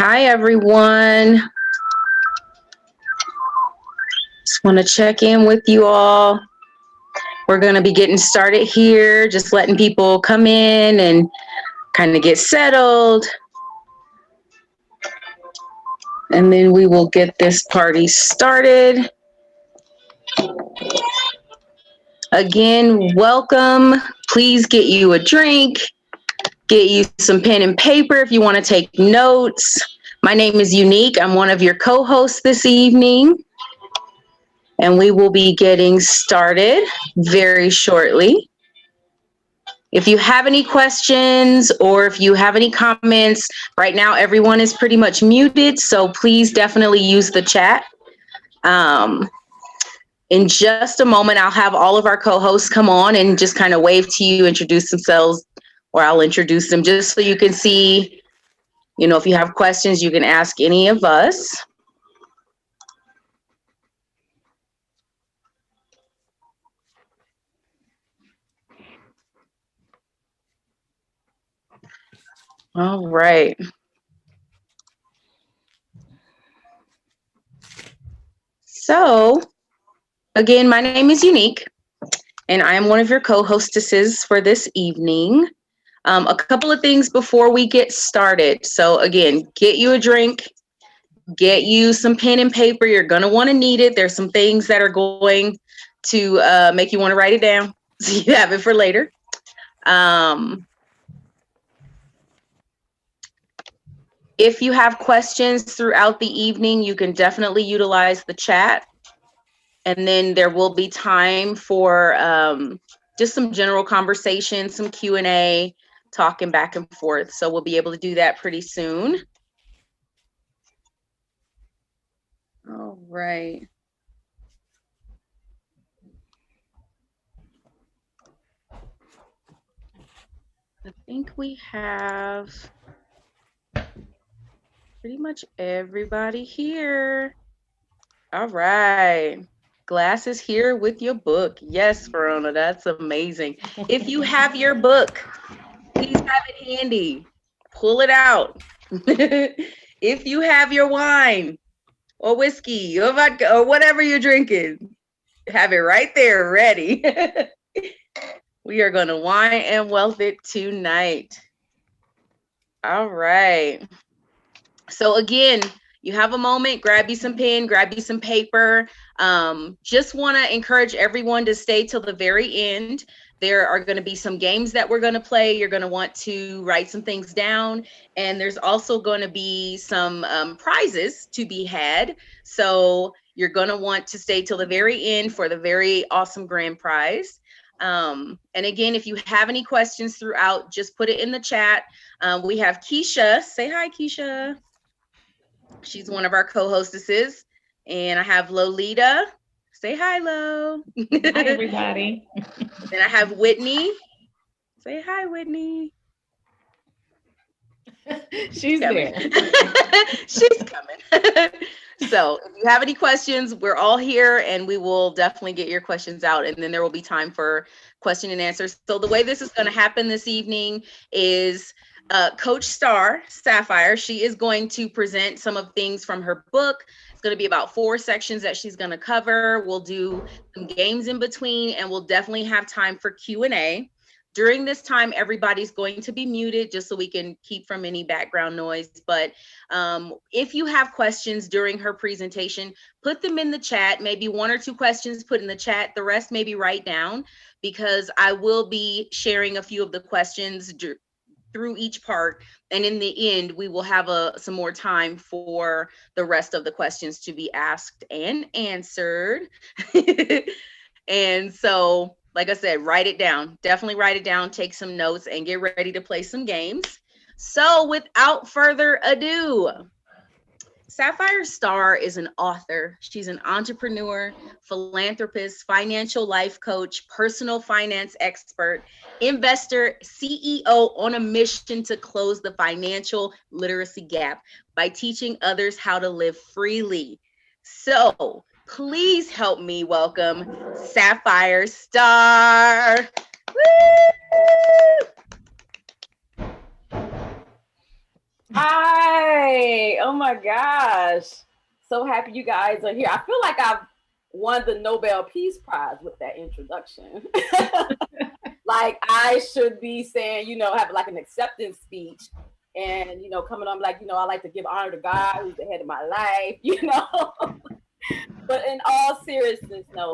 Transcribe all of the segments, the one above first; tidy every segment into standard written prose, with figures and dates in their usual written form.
Hi, everyone. Just want to check in with you all. We're going to be getting started here, just letting people come in and kind of get settled. And then we will get this party started. Again, welcome. Please get you a drink. Get you some pen and paper if you want to take notes. My name is Unique. I'm one of your co-hosts this evening. And we will be getting started very shortly. If you have any questions or if you have any comments, right now everyone is pretty much muted, so please definitely use the chat. In just a moment, I'll have all of our co-hosts come on and just kind of wave to you, introduce themselves, or I'll introduce them just so you can see, if you have questions, you can ask any of us. All right. So, again, my name is Unique, and I am one of your co-hostesses for this evening. A couple of things before we get started. So, again, get you a drink, get you some pen and paper. You're going to want to need it. There's some things that are going to make you want to write it down so you have it for later. If you have questions throughout the evening, you can definitely utilize the chat. And then there will be time for just some general conversation, some Q&A, talking back and forth. So we'll be able to do that pretty soon. All right. I think we have pretty much everybody here. All right. Glass is here with your book. Yes, Verona, that's amazing. If you have your book, please have it handy. Pull it out. If you have your wine or whiskey or vodka or whatever you're drinking, have it right there ready. We are going to wine and wealth it tonight. All right. So again, you have a moment, grab you some pen, grab you some paper. Just want to encourage everyone to stay till the very end. There are going to be some games that we're going to play. You're going to want to write some things down. And there's also going to be some prizes to be had. So you're going to want to stay till the very end for the very awesome grand prize. And again, if you have any questions throughout, just put it in the chat. We have Keisha. Say hi, Keisha. She's one of our co-hostesses. And I have Lolita. Say hi, Lo. Hi, everybody. Then I have Whitney. Say hi, Whitney. She's there. She's coming. So if you have any questions, we're all here and we will definitely get your questions out. And then there will be time for question and answers. So the way this is going to happen this evening is Coach Star Sapphire, she is going to present some of things from her book. It's going to be about 4 sections that she's going to cover. We'll do some games in between, and we'll definitely have time for Q&A. During this time, everybody's going to be muted just so we can keep from any background noise. But if you have questions during her presentation, put them in the chat. Maybe 1 or 2 questions put in the chat. The rest maybe write down, because I will be sharing a few of the questions through each part, and in the end we will have some more time for the rest of the questions to be asked and answered. And so, like I said, write it down. Definitely write it down, take some notes, and get ready to play some games. So without further ado, Sapphire Star is an author. She's an entrepreneur, philanthropist, financial life coach, personal finance expert, investor, CEO on a mission to close the financial literacy gap by teaching others how to live freely. So please help me welcome Sapphire Star. Woo! Hi. Oh my gosh. So happy you guys are here. I feel like I've won the Nobel Peace Prize with that introduction. Like I should be saying, have like an acceptance speech and, coming on like, I like to give honor to God who's the head of my life. But in all seriousness, no,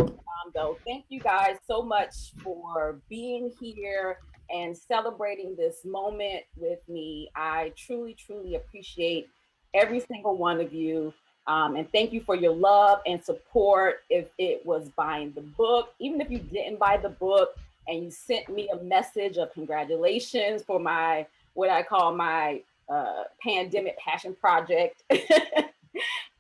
though, thank you guys so much for being here and celebrating this moment with me. I truly, truly appreciate every single one of you. And thank you for your love and support. If it was buying the book, even if you didn't buy the book and you sent me a message of congratulations for my, what I call my pandemic passion project.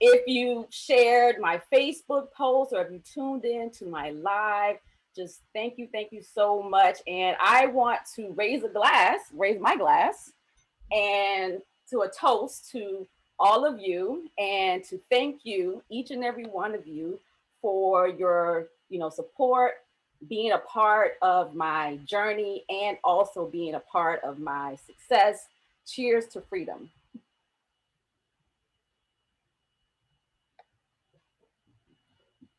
If you shared my Facebook post or if you tuned in to my live, just thank you so much. And I want to raise my glass, and to a toast to all of you and to thank you, each and every one of you, for your, support, being a part of my journey and also being a part of my success. Cheers to freedom.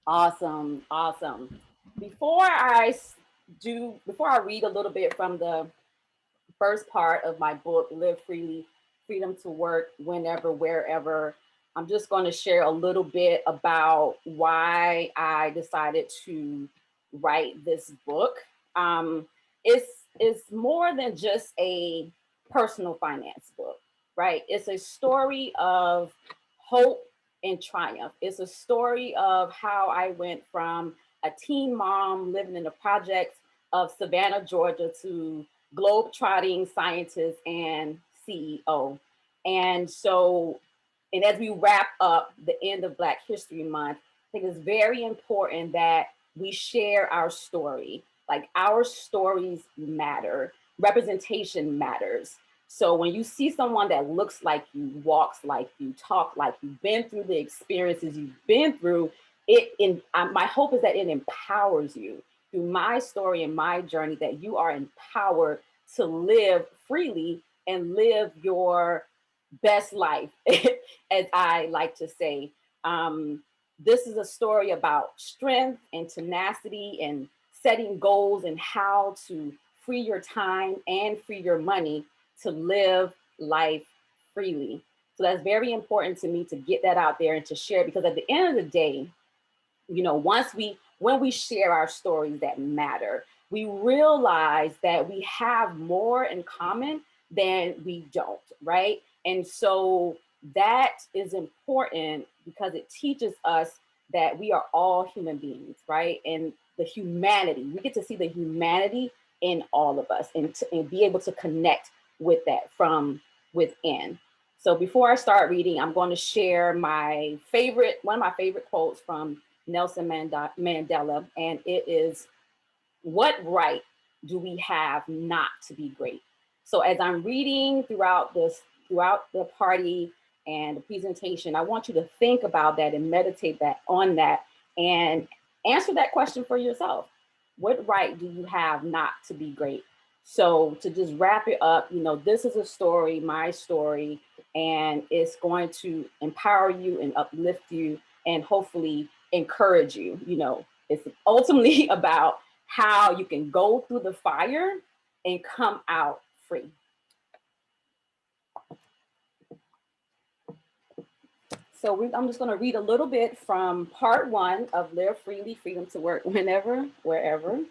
Awesome, awesome. Before I before I read a little bit from the first part of my book, Live Freely, Freedom to Work Whenever, Wherever, I'm just going to share a little bit about why I decided to write this book. Um, it's more than just a personal finance book, right? It's a story of hope and triumph. It's a story of how I went from a teen mom living in the projects of Savannah, Georgia, to globe-trotting scientist and CEO. And so, and as we wrap up the end of Black History Month, I think it's very important that we share our story. Like our stories matter. Representation matters. So when you see someone that looks like you, walks like you, talk like you've been through the experiences you've been through, my hope is that it empowers you through my story and my journey, that you are empowered to live freely and live your best life, as I like to say. This is a story about strength and tenacity and setting goals and how to free your time and free your money to live life freely. So that's very important to me to get that out there and to share, because at the end of the day, when we share our stories that matter, we realize that we have more in common than we don't, right? And so that is important because it teaches us that we are all human beings, right? And the humanity, we get to see the humanity in all of us, and be able to connect with that from within. So before I start reading, I'm going to share one of my favorite quotes from Nelson Mandela, and it is, "What right do we have not to be great?" So as I'm reading throughout the party and the presentation, I want you to think about that and meditate on that and answer that question for yourself. What right do you have not to be great? So to just wrap it up, this is a story, my story, and it's going to empower you and uplift you and hopefully encourage you. It's ultimately about how you can go through the fire and come out free. So I'm just going to read a little bit from part 1 of Live Freely, Freedom to Work Whenever, Wherever.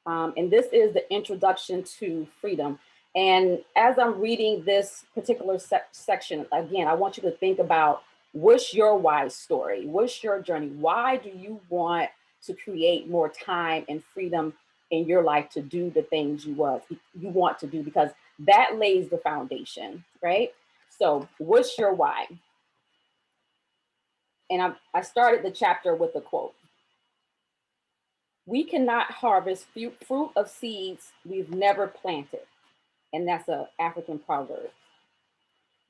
And this is the introduction to freedom. And as I'm reading this particular section, again, I want you to think about, what's your why story? What's your journey? Why do you want to create more time and freedom in your life to do the things you want to do? Because that lays the foundation, right? So what's your why? And I started the chapter with a quote. "We cannot harvest fruit of seeds we've never planted." And that's an African proverb.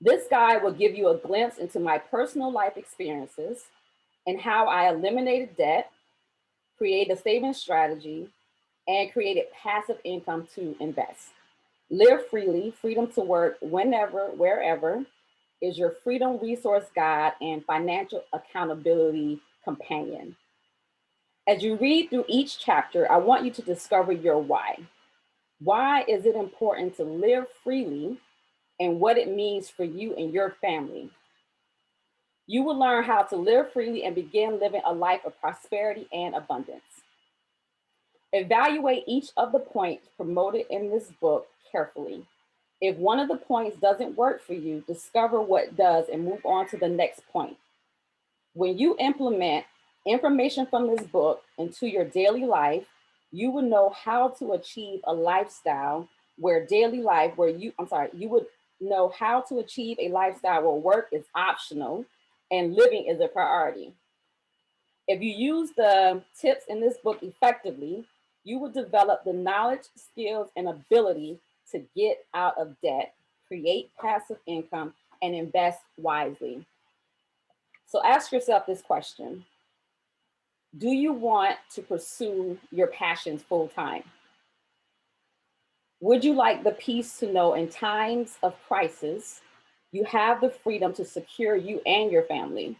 "This guide will give you a glimpse into my personal life experiences and how I eliminated debt, created a savings strategy, and created passive income to invest. Live freely, freedom to work whenever, wherever. is your freedom resource guide and financial accountability companion. As you read through each chapter, I want you to discover your why. Why is it important to live freely and what it means for you and your family? You will learn how to live freely and begin living a life of prosperity and abundance. Evaluate each of the points promoted in this book carefully. If one of the points doesn't work for you, discover what does and move on to the next point. When you implement information from this book into your daily life, you will know how to achieve a lifestyle where you would know how to achieve a lifestyle where work is optional and living is a priority. If you use the tips in this book effectively, you will develop the knowledge, skills, and ability to get out of debt, create passive income, and invest wisely. So ask yourself this question. Do you want to pursue your passions full time? Would you like the peace to know in times of crisis, you have the freedom to secure you and your family?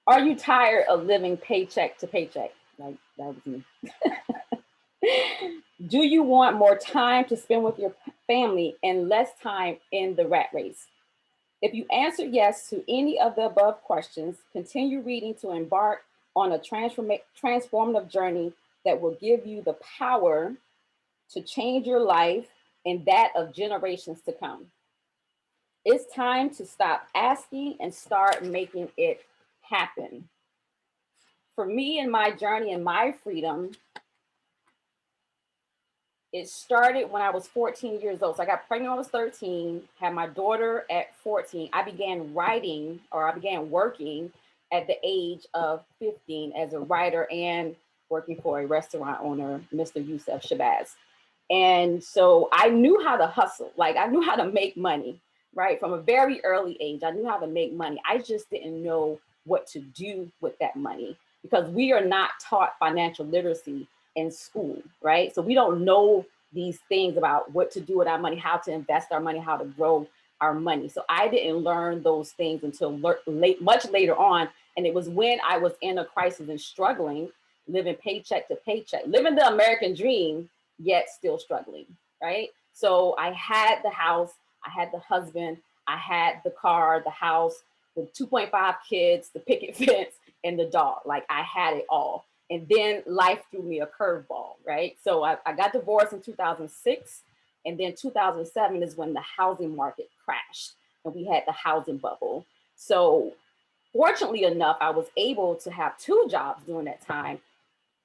Are you tired of living paycheck to paycheck? Like that was me. Do you want more time to spend with your family and less time in the rat race? If you answer yes to any of the above questions, continue reading to embark on a transformative journey that will give you the power to change your life and that of generations to come. It's time to stop asking and start making it happen. For me and my journey and my freedom, it started when I was 14 years old. So I got pregnant when I was 13, had my daughter at 14. I began working at the age of 15 as a writer and working for a restaurant owner, Mr. Yusef Shabazz. And so I knew how to hustle. Like I knew how to make money, right? From a very early age, I knew how to make money. I just didn't know what to do with that money because we are not taught financial literacy in school, right? So we don't know these things about what to do with our money, how to invest our money, how to grow our money. So I didn't learn those things until much later on. And it was when I was in a crisis and struggling, living paycheck to paycheck, living the American dream, yet still struggling, right? So I had the house, I had the husband, I had the car, the house, the 2.5 kids, the picket fence, and the dog. Like I had it all. And then life threw me a curveball, right? So I got divorced in 2006. And then 2007 is when the housing market crashed and we had the housing bubble. So fortunately enough, I was able to have 2 jobs during that time.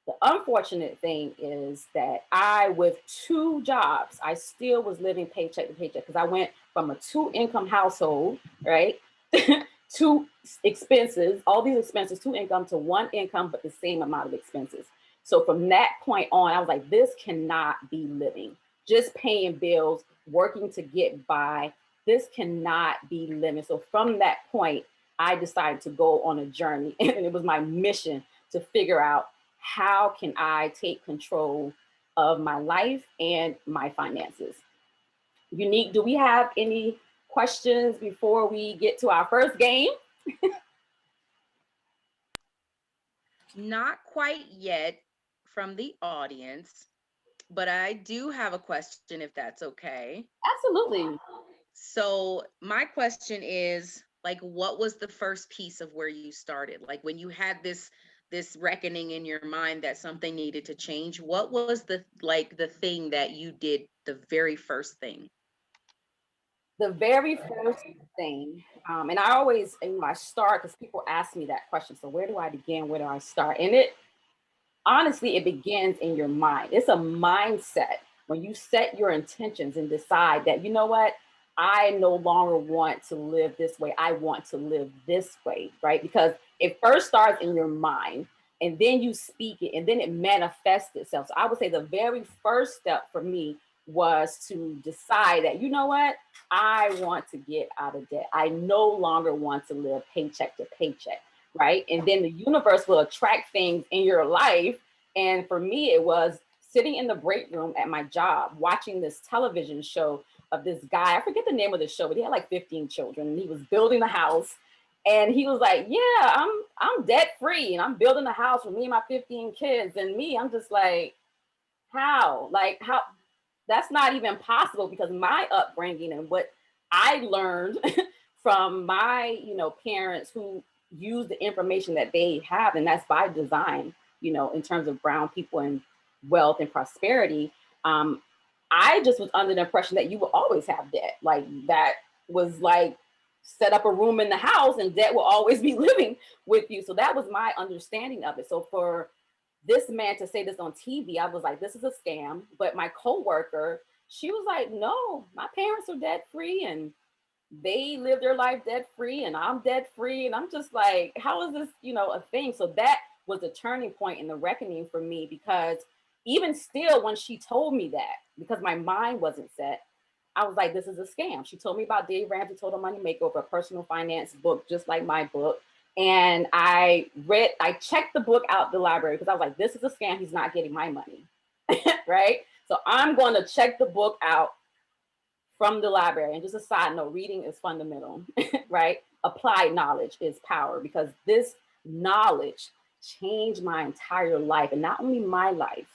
The unfortunate thing is that with 2 jobs, I still was living paycheck to paycheck because I went from a 2-income household, right? 2 expenses, all these expenses, 2 income to 1 income, but the same amount of expenses. So from that point on, I was like, this cannot be living. Just paying bills, working to get by. This cannot be living. So from that point, I decided to go on a journey. And it was my mission to figure out how can I take control of my life and my finances. Unique, do we have any questions before we get to our first game? Not quite yet from the audience, but I do have a question if that's okay. Absolutely. So my question is, like, what was the first piece of where you started? Like when you had this reckoning in your mind that something needed to change, what was the thing that you did, the very first thing? The very first thing, and I always, I start because people ask me that question. So where do I begin? Where do I start? And honestly, it begins in your mind. It's a mindset when you set your intentions and decide that, you know what, I no longer want to live this way. I want to live this way, right? Because it first starts in your mind and then you speak it and then it manifests itself. So I would say the very first step for me was to decide that, you know what, I want to get out of debt. I no longer want to live paycheck to paycheck. Right. And then the universe will attract things in your life. And for me, it was sitting in the break room at my job, watching this television show of this guy. I forget the name of the show, but he had like 15 children and he was building a house. And he was like, yeah, I'm debt free and I'm building a house for me and my 15 kids. And me, I'm just like, how? Like, how? That's not even possible, because my upbringing and what I learned from my, parents who use the information that they have, and that's by design, in terms of brown people and wealth and prosperity. I just was under the impression that you will always have debt. Like, that was like, set up a room in the house and debt will always be living with you. So that was my understanding of it. So for this man to say this on TV, I was like, this is a scam. But my coworker, she was like, no, my parents are debt free and they live their life debt free and I'm debt free. And I'm just like, how is this, a thing? So that was a turning point in the reckoning for me, because even still, when she told me that, because my mind wasn't set, I was like, this is a scam. She told me about Dave Ramsey Total Money Makeover, a personal finance book, just like my book. And I checked the book out the library because I was like, this is a scam. He's not getting my money, right? So I'm going to check the book out from the library. And just a side note, reading is fundamental, right? Applied knowledge is power, because this knowledge changed my entire life. And not only my life,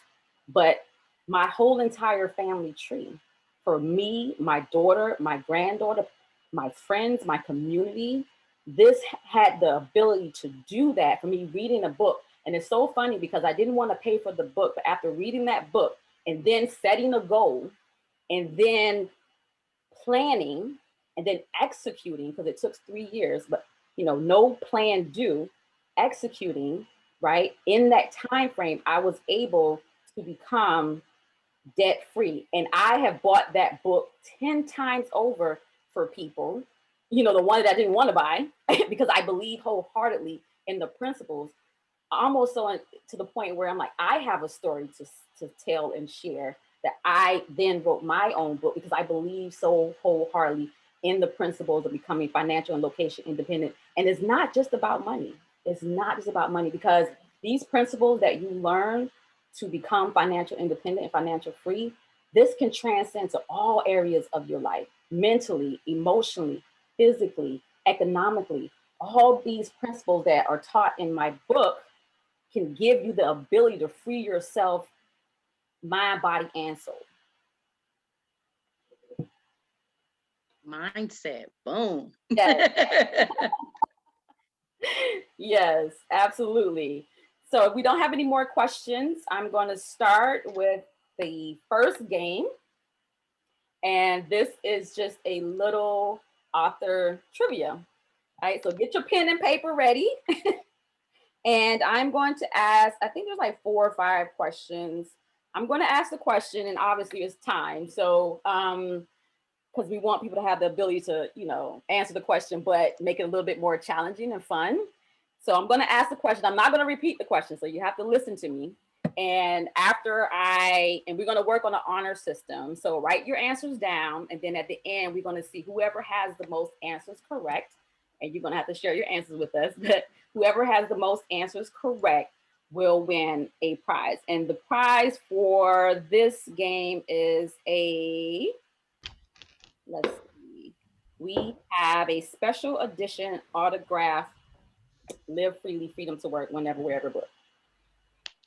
but my whole entire family tree. For me, my daughter, my granddaughter, my friends, my community, this had the ability to do that for me, reading a book. And it's so funny because I didn't want to pay for the book, but after reading that book and then setting a goal and then planning and then executing, because it took 3 years, but no plan due, executing, right? In that time frame, I was able to become debt free. And I have bought that book 10 times over for people, the one that I didn't want to buy because I believe wholeheartedly in the principles, almost so to the point where I'm like, I have a story to tell and share, that I then wrote my own book because I believe so wholeheartedly in the principles of becoming financial and location independent. And it's not just about money. It's not just about money, because these principles that you learn to become financial independent and financial free, this can transcend to all areas of your life, mentally, emotionally, physically, economically. All these principles that are taught in my book can give you the ability to free yourself, mind, body, and soul. Mindset. Boom. Yes. Yes, absolutely. So if we don't have any more questions, I'm going to start with the first game. And this is just a little author trivia. All right, so get your pen and paper ready. And I'm going to ask, I think there's like 4 or 5 questions. I'm going to ask the question, and obviously it's time. So, because we want people to have the ability to, answer the question, but make it a little bit more challenging and fun. So I'm going to ask the question. I'm not going to repeat the question, so you have to listen to me. And we're going to work on an honor system. So write your answers down. And then at the end, we're going to see whoever has the most answers correct. And you're going to have to share your answers with us. But whoever has the most answers correct will win a prize. And the prize for this game is let's see, we have a special edition autograph Live Freely, Freedom to Work Whenever, Wherever book.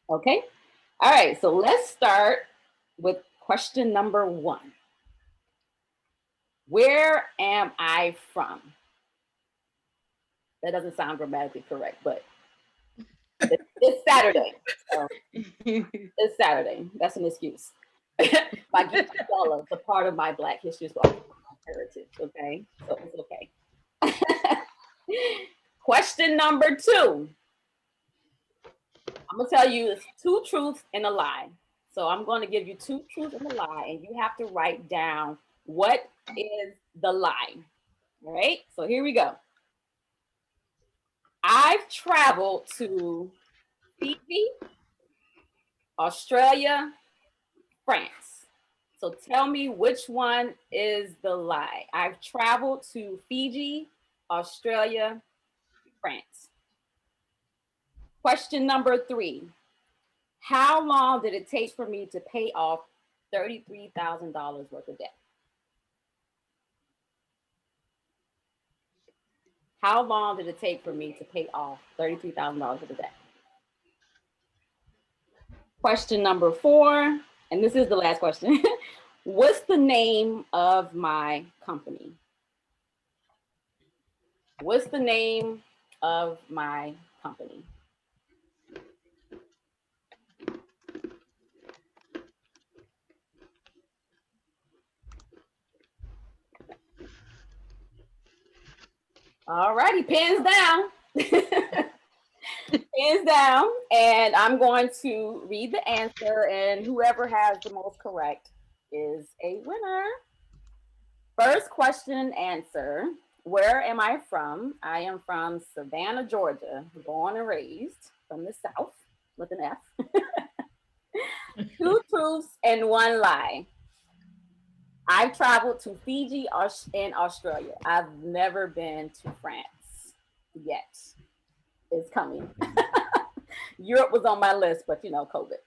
Okay. All right. So let's start with question number 1. Where am I from? That doesn't sound grammatically correct, but it's Saturday. So it's Saturday. That's an excuse. My gift is a part of my Black history, my heritage. Okay. So it's okay. Question number 2. I'm going to tell you it's 2 truths and a lie. So I'm going to give you 2 truths and a lie, and you have to write down what is the lie. All right. So here we go. I've traveled to Fiji, Australia, France. So tell me which one is the lie. I've traveled to Fiji, Australia, France. Question number 3. How long did it take for me to pay off $33,000 worth of debt? How long did it take for me to pay off $33,000 of the debt? Question number 4, and this is the last question. What's the name of my company? What's the name of my company? All righty, pens down. Pens down, and I'm going to read the answer, and whoever has the most correct is a winner. First question and answer. Where am I from? I am from Savannah, Georgia, born and raised from the South with an F. 2 truths and 1 lie. I've traveled to Fiji and Australia. I've never been to France yet. It's coming. Europe was on my list, but you know, COVID.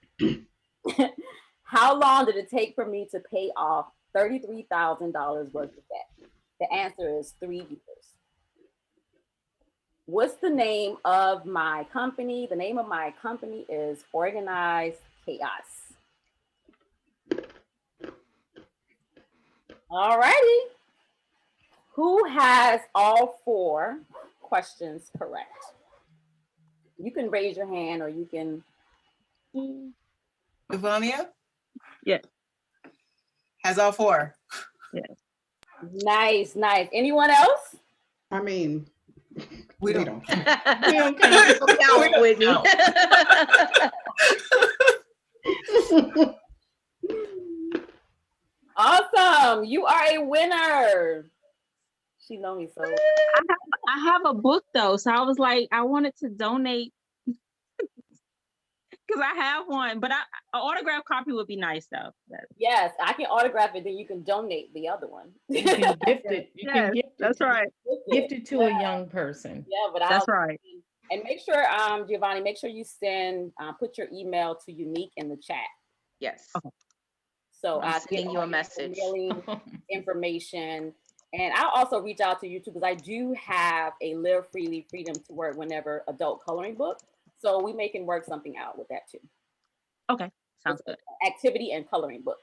How long did it take for me to pay off $33,000 worth of debt? The answer is 3 years. What's the name of my company? The name of my company is Organized Chaos. All righty. Who has all 4 questions correct? You can raise your hand, or you can. Livonia? Yes. Has all 4. Yes. Nice, nice. Anyone else? I mean, We don't. We don't count. Count, Whitney. Awesome. You are a winner. She know me so. I have a book though, so I was like, I wanted to donate because I have one, but an autographed copy would be nice though. Yes, I can autograph it, then you can donate the other one. You can gift it. You can gift it. That's right. Gift it to a young person. Yeah, but That's right. And make sure, Giovanni, make sure you send, put your email to Unique in the chat. Yes. Okay. So I'm I'll sending you a message. Mailing information. And I'll also reach out to you too, because I do have a Live Freely Freedom to Work Whenever adult coloring book. So we can work something out with that too. Okay, sounds good. Activity and coloring book.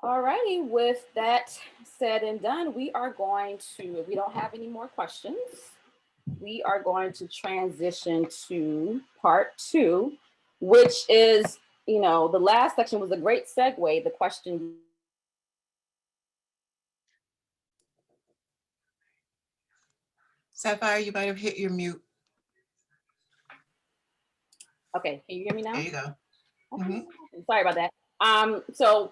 All righty, with that said and done, we are going to, if we don't have any more questions, we are going to transition to part 2, which is, you know, the last section was a great segue. The question. Sapphire, you might have hit your mute. Okay, can you hear me now? There you go. Okay. Sorry about that. So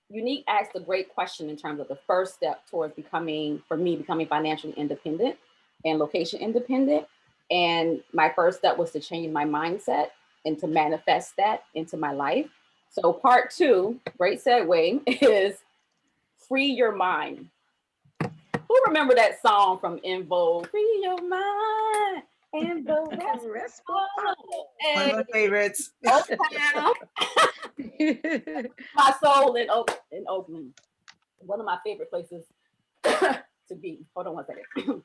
Unique asked a great question in terms of the first step towards becoming financially independent and location independent. And my first step was to change my mindset and to manifest that into my life. So part 2, great segue, is free your mind. Who remember that song from In Vogue? Free your mind and the rest will follow. One of my favorites. Oaktown. My soul in Oakland. One of my favorite places to be. Hold on one second.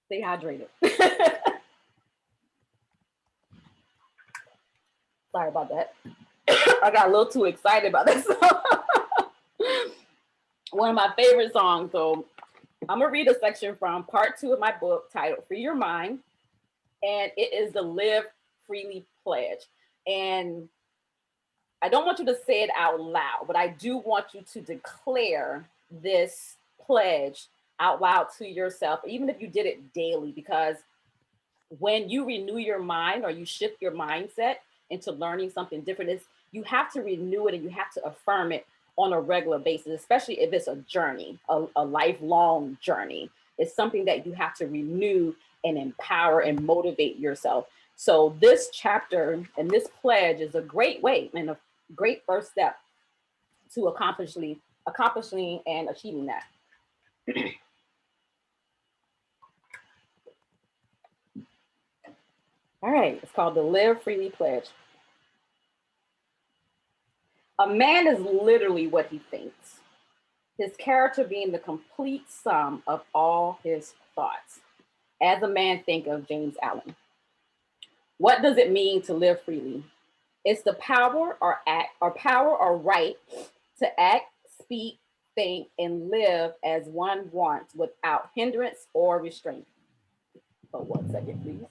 Stay hydrated. Sorry about that. I got a little too excited about that song. One of my favorite songs. So I'm gonna read a section from part 2 of my book titled Free Your Mind. And it is the Live Freely Pledge. And I don't want you to say it out loud, but I do want you to declare this pledge out loud to yourself, even if you did it daily, because when you renew your mind or you shift your mindset into learning something different, you have to renew it and you have to affirm it on a regular basis, especially if it's a journey, a lifelong journey. It's something that you have to renew and empower and motivate yourself. So this chapter and this pledge is a great way and a great first step to accomplishing and achieving that. All right, it's called the Live Freely Pledge. A man is literally what he thinks, his character being the complete sum of all his thoughts. As a man, think of James Allen. What does it mean to live freely? It's the power or right to act, speak, think, and live as one wants without hindrance or restraint. Hold 1 second, please.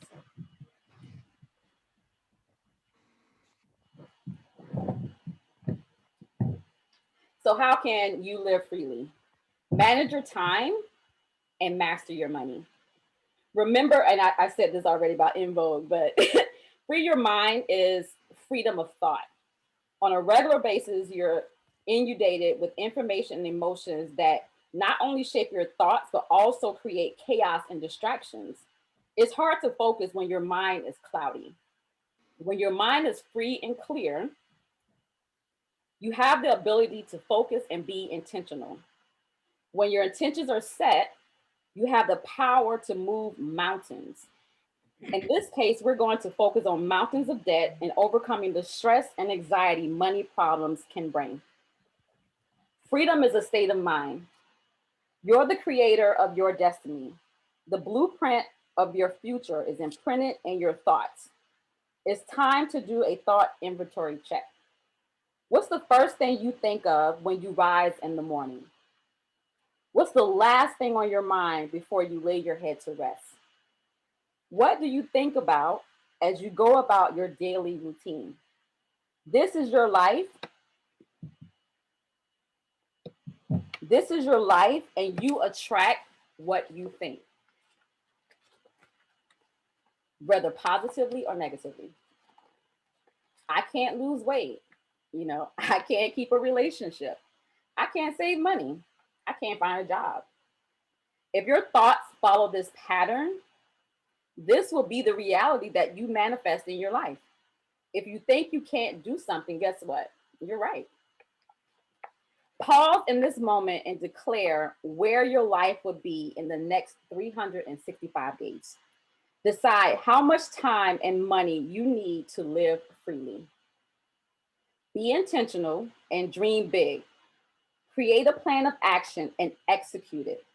So how can you live freely? Manage your time and master your money. Remember, and I said this already about In Vogue, but free your mind is freedom of thought. On a regular basis, you're inundated with information and emotions that not only shape your thoughts, but also create chaos and distractions. It's hard to focus when your mind is cloudy. When your mind is free and clear, you have the ability to focus and be intentional. When your intentions are set, you have the power to move mountains. In this case, we're going to focus on mountains of debt and overcoming the stress and anxiety money problems can bring. Freedom is a state of mind. You're the creator of your destiny. The blueprint of your future is imprinted in your thoughts. It's time to do a thought inventory check. What's the first thing you think of when you rise in the morning? What's the last thing on your mind before you lay your head to rest? What do you think about as you go about your daily routine? This is your life. This is your life, and you attract what you think, whether positively or negatively. I can't lose weight. I can't keep a relationship. I can't save money. I can't find a job. If your thoughts follow this pattern, this will be the reality that you manifest in your life. If you think you can't do something, guess what? You're right. Pause in this moment and declare where your life would be in the next 365 days. Decide how much time and money you need to live freely. Be intentional and dream big. Create a plan of action and execute it.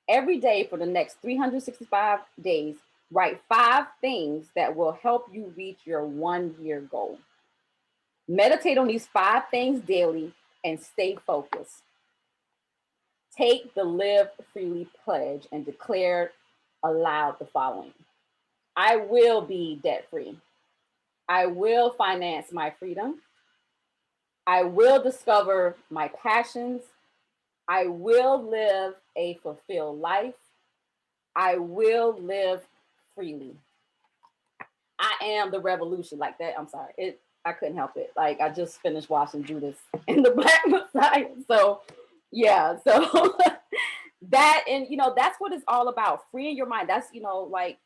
Every day for the next 365 days, write 5 things that will help you reach your 1-year goal. Meditate on these 5 things daily and stay focused. Take the Live Freely pledge and declare aloud the following. I will be debt free. I will finance my freedom. I will discover my passions. I will live a fulfilled life. I will live freely. I am the revolution. Like that, I'm sorry. I couldn't help it. Like I just finished watching Judas and the Black Messiah. So yeah, so that, and that's what it's all about. Freeing your mind. That's like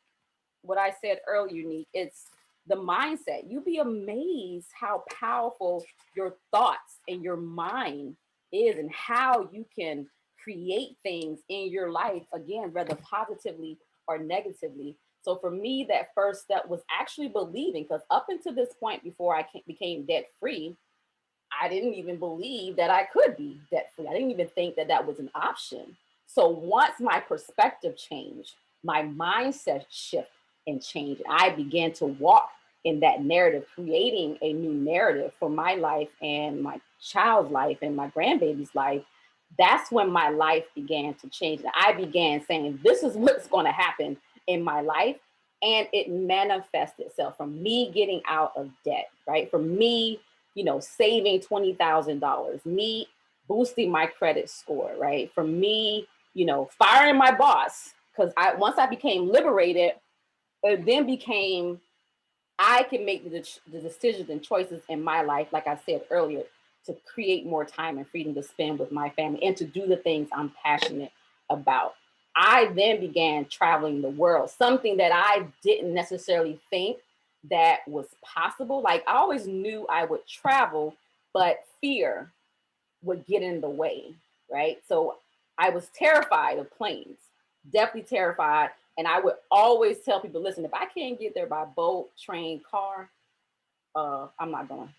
what I said earlier, Unique. It's the mindset. You'd be amazed how powerful your thoughts and your mind is, and how you can create things in your life, again, whether positively or negatively. So for me, that first step was actually believing, because up until this point, before I became debt free, I didn't even believe that I could be debt free. I didn't even think that that was an option. So once my perspective changed, my mindset shift and changed, I began to walk in that narrative, creating a new narrative for my life and my child's life and my grandbaby's life. That's when my life began to change. And I began saying, this is what's going to happen in my life. And it manifested itself from me getting out of debt, right? From me, saving $20,000, me boosting my credit score, right? From me, firing my boss. Because once I became liberated, it then became, I can make the decisions and choices in my life, like I said earlier, to create more time and freedom to spend with my family and to do the things I'm passionate about. I then began traveling the world, something that I didn't necessarily think that was possible. Like I always knew I would travel, but fear would get in the way, right? So I was terrified of planes, definitely terrified. And I would always tell people, listen, if I can't get there by boat, train, car, I'm not going.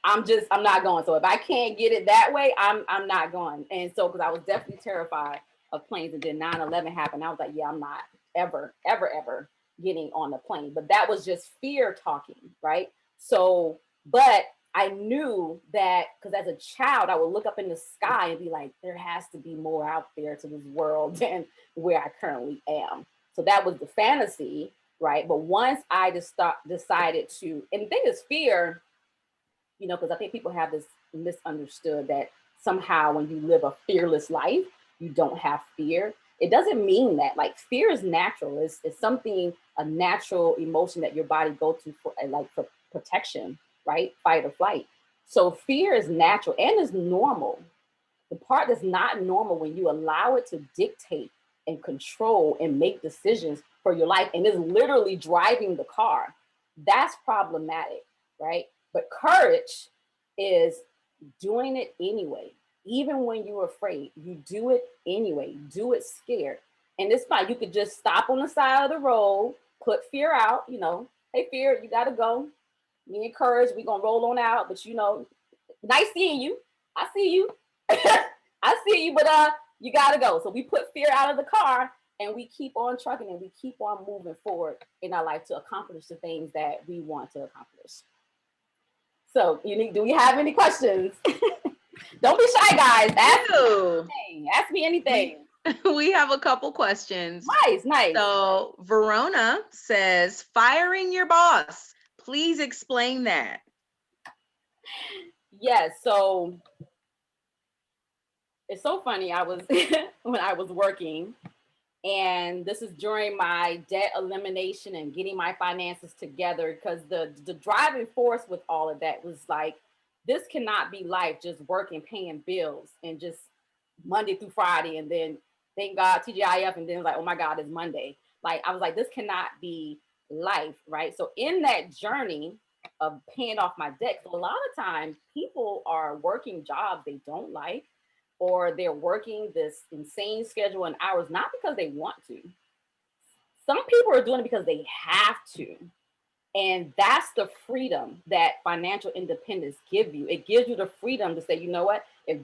I'm not going. So if I can't get it that way, I'm not going. And so, because I was definitely terrified of planes, and then 9/11 happened. I was like, yeah, I'm not ever, ever, ever getting on the plane. But that was just fear talking, right? So, but I knew that because as a child, I would look up in the sky and be like, there has to be more out there to this world than where I currently am. So that was the fantasy, right? But once I just decided to, and the thing is, fear, you know, because I think people have this misunderstood that somehow when you live a fearless life, you don't have fear. It doesn't mean that. Like, fear is natural. It's something, a natural emotion that your body goes to for, like, for protection, right? Fight or flight. So fear is natural and is normal. The part that's not normal when you allow it to dictate and control and make decisions for your life and is literally driving the car, that's problematic, right? But courage is doing it anyway. Even when you're afraid, you do it anyway. Do it scared. And it's fine. You could just stop on the side of the road, put fear out, you know, hey, fear, you got to go. Me and courage, we're going to roll on out. But, you know, nice seeing you. I see you. I see you, but you got to go. So we put fear out of the car and we keep on trucking and we keep on moving forward in our life to accomplish the things that we want to accomplish. So, do we have any questions? Don't be shy, guys. Ask me anything. We have a couple questions. Nice. So Verona says, firing your boss. Please explain that. Yes. So it's so funny. I was when I was working, and this is during my debt elimination and getting my finances together, because the driving force with all of that was like, this cannot be life, just working, paying bills, and just Monday through Friday, and then thank God TGIF, and then it's like, oh my God, it's Monday. Like, I was like, this cannot be life, right? So in that journey of paying off my debt, a lot of times people are working jobs they don't like, or they're working this insane schedule and hours, not because they want to. Some people are doing it because they have to. And that's the freedom that financial independence gives you. It gives you the freedom to say, you know what, if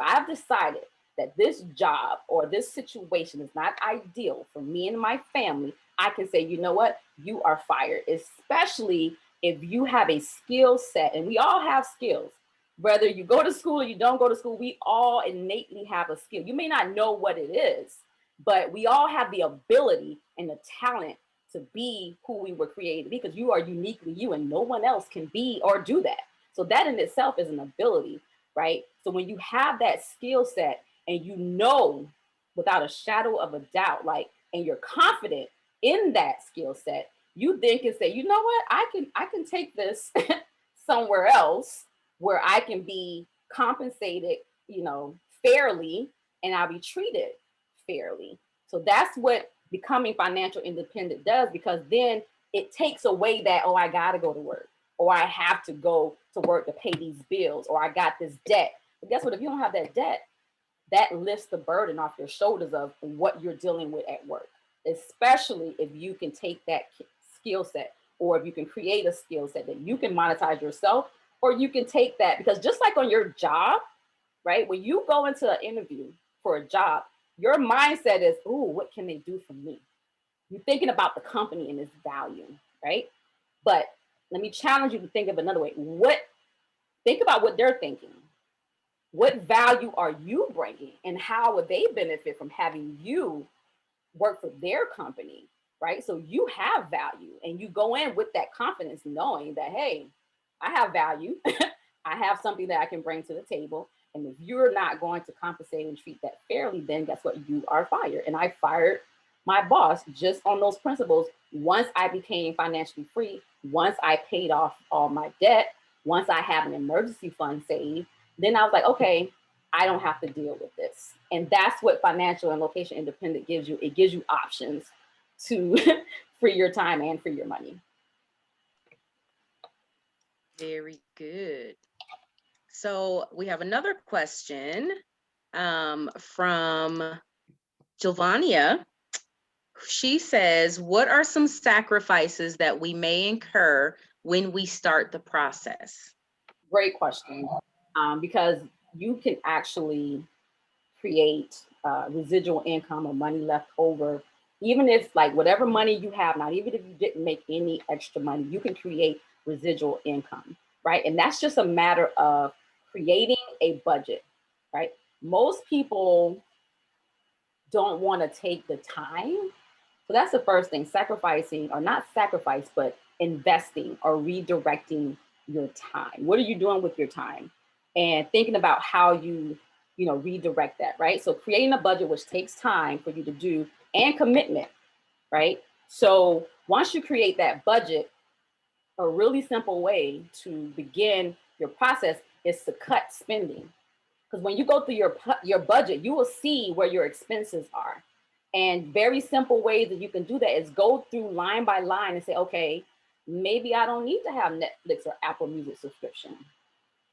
I've decided that this job or this situation is not ideal for me and my family, I can say, you know what, you are fired, especially if you have a skill set. And we all have skills. Whether you go to school or you don't go to school, we all innately have a skill. You may not know what it is, but we all have the ability and the talent to be who we were created, because you are uniquely you and no one else can be or do that. So that in itself is an ability, right? So when you have that skill set and you know without a shadow of a doubt, like, and you're confident in that skill set, you then can say, you know what, I can take this somewhere else where I can be compensated, fairly, and I'll be treated fairly. So that's what becoming financial independent does, because then it takes away that, oh, I got to go to work, or I have to go to work to pay these bills, or I got this debt. But guess what? If you don't have that debt, that lifts the burden off your shoulders of what you're dealing with at work, especially if you can take that skill set, or if you can create a skill set that you can monetize yourself, or you can take that, because just like on your job, right? When you go into an interview for a job, your mindset is, ooh, what can they do for me? You're thinking about the company and its value, right? But let me challenge you to think of another way. Think about what they're thinking. What value are you bringing, and how would they benefit from having you work for their company, right? So you have value, and you go in with that confidence, knowing that, hey, I have value. I have something that I can bring to the table. And if you're not going to compensate and treat that fairly, then guess what? You are fired. And I fired my boss just on those principles. Once I became financially free, once I paid off all my debt, once I have an emergency fund saved, then I was like, okay, I don't have to deal with this. And that's what financial and location independent gives you. It gives you options to free your time and free your money. Very good. So we have another question from Giovannia. She says, what are some sacrifices that we may incur when we start the process? Great question. Because you can actually create residual income or money left over. Even if like whatever money you have now, even if you didn't make any extra money, you can create residual income, right? And that's just a matter of creating a budget, right? Most people don't want to take the time. So that's the first thing, sacrificing, or not sacrifice, but investing or redirecting your time. What are you doing with your time? And thinking about how you know, redirect that, right? So creating a budget, which takes time for you to do, and commitment, right? So once you create that budget, a really simple way to begin your process is to cut spending. Because when you go through your budget, you will see where your expenses are. And very simple ways that you can do that is go through line by line and say, okay, maybe I don't need to have Netflix or Apple Music subscription.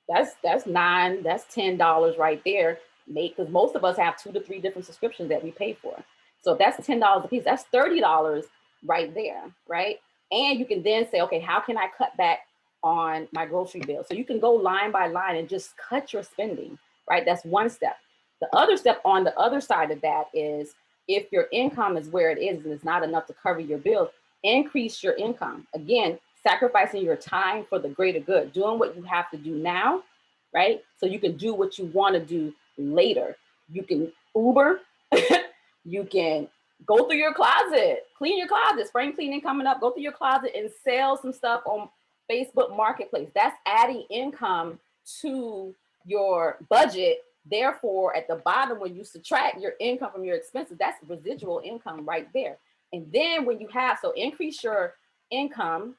That's $10 right there. Because most of us have 2 to 3 different subscriptions that we pay for. So if that's $10 a piece, that's $30 right there, right? And you can then say, okay, how can I cut back on my grocery bill? So you can go line by line and just cut your spending, right? That's one step. The other step on the other side of that is if your income is where it is and it's not enough to cover your bills, increase your income. Again, sacrificing your time for the greater good, doing what you have to do now, right? So you can do what you want to do later. You can Uber, you can go through your closet, clean your closet, spring cleaning coming up, go through your closet and sell some stuff on Facebook Marketplace. That's adding income to your budget. Therefore, at the bottom, when you subtract your income from your expenses, that's residual income right there. And then when you have, so increase your income,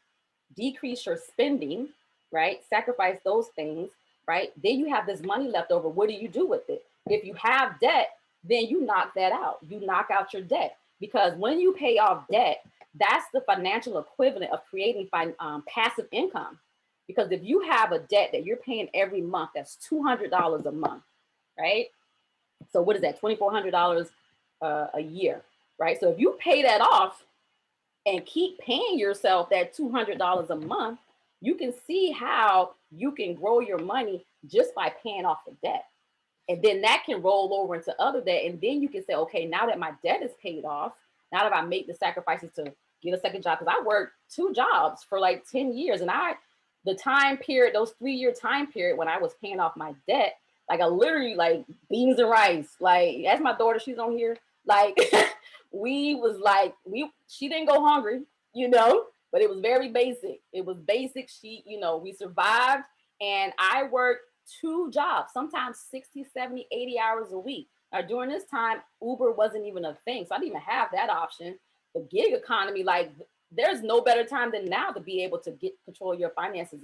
decrease your spending, right? Sacrifice those things, right? Then you have this money left over. What do you do with it? If you have debt, then you knock that out. You knock out your debt, because when you pay off debt, that's the financial equivalent of creating passive income. Because if you have a debt that you're paying every month, that's $200 a month, right? So what is that? $2,400 a year, right? So if you pay that off and keep paying yourself that $200 a month, you can see how you can grow your money just by paying off the debt. And then that can roll over into other debt. And then you can say, okay, now that my debt is paid off, now that I make the sacrifices to get a second job, because I worked 2 jobs for like 10 years. And the time period, those 3-year time period when I was paying off my debt, like I literally like beans and rice. Like, as my daughter, she's on here, like she didn't go hungry, you know, but it was very basic. It was basic. We survived. And I worked 2 jobs, sometimes 60, 70, 80 hours a week. Now, during this time, Uber wasn't even a thing. So I didn't even have that option. The gig economy, like there's no better time than now to be able to get control of your finances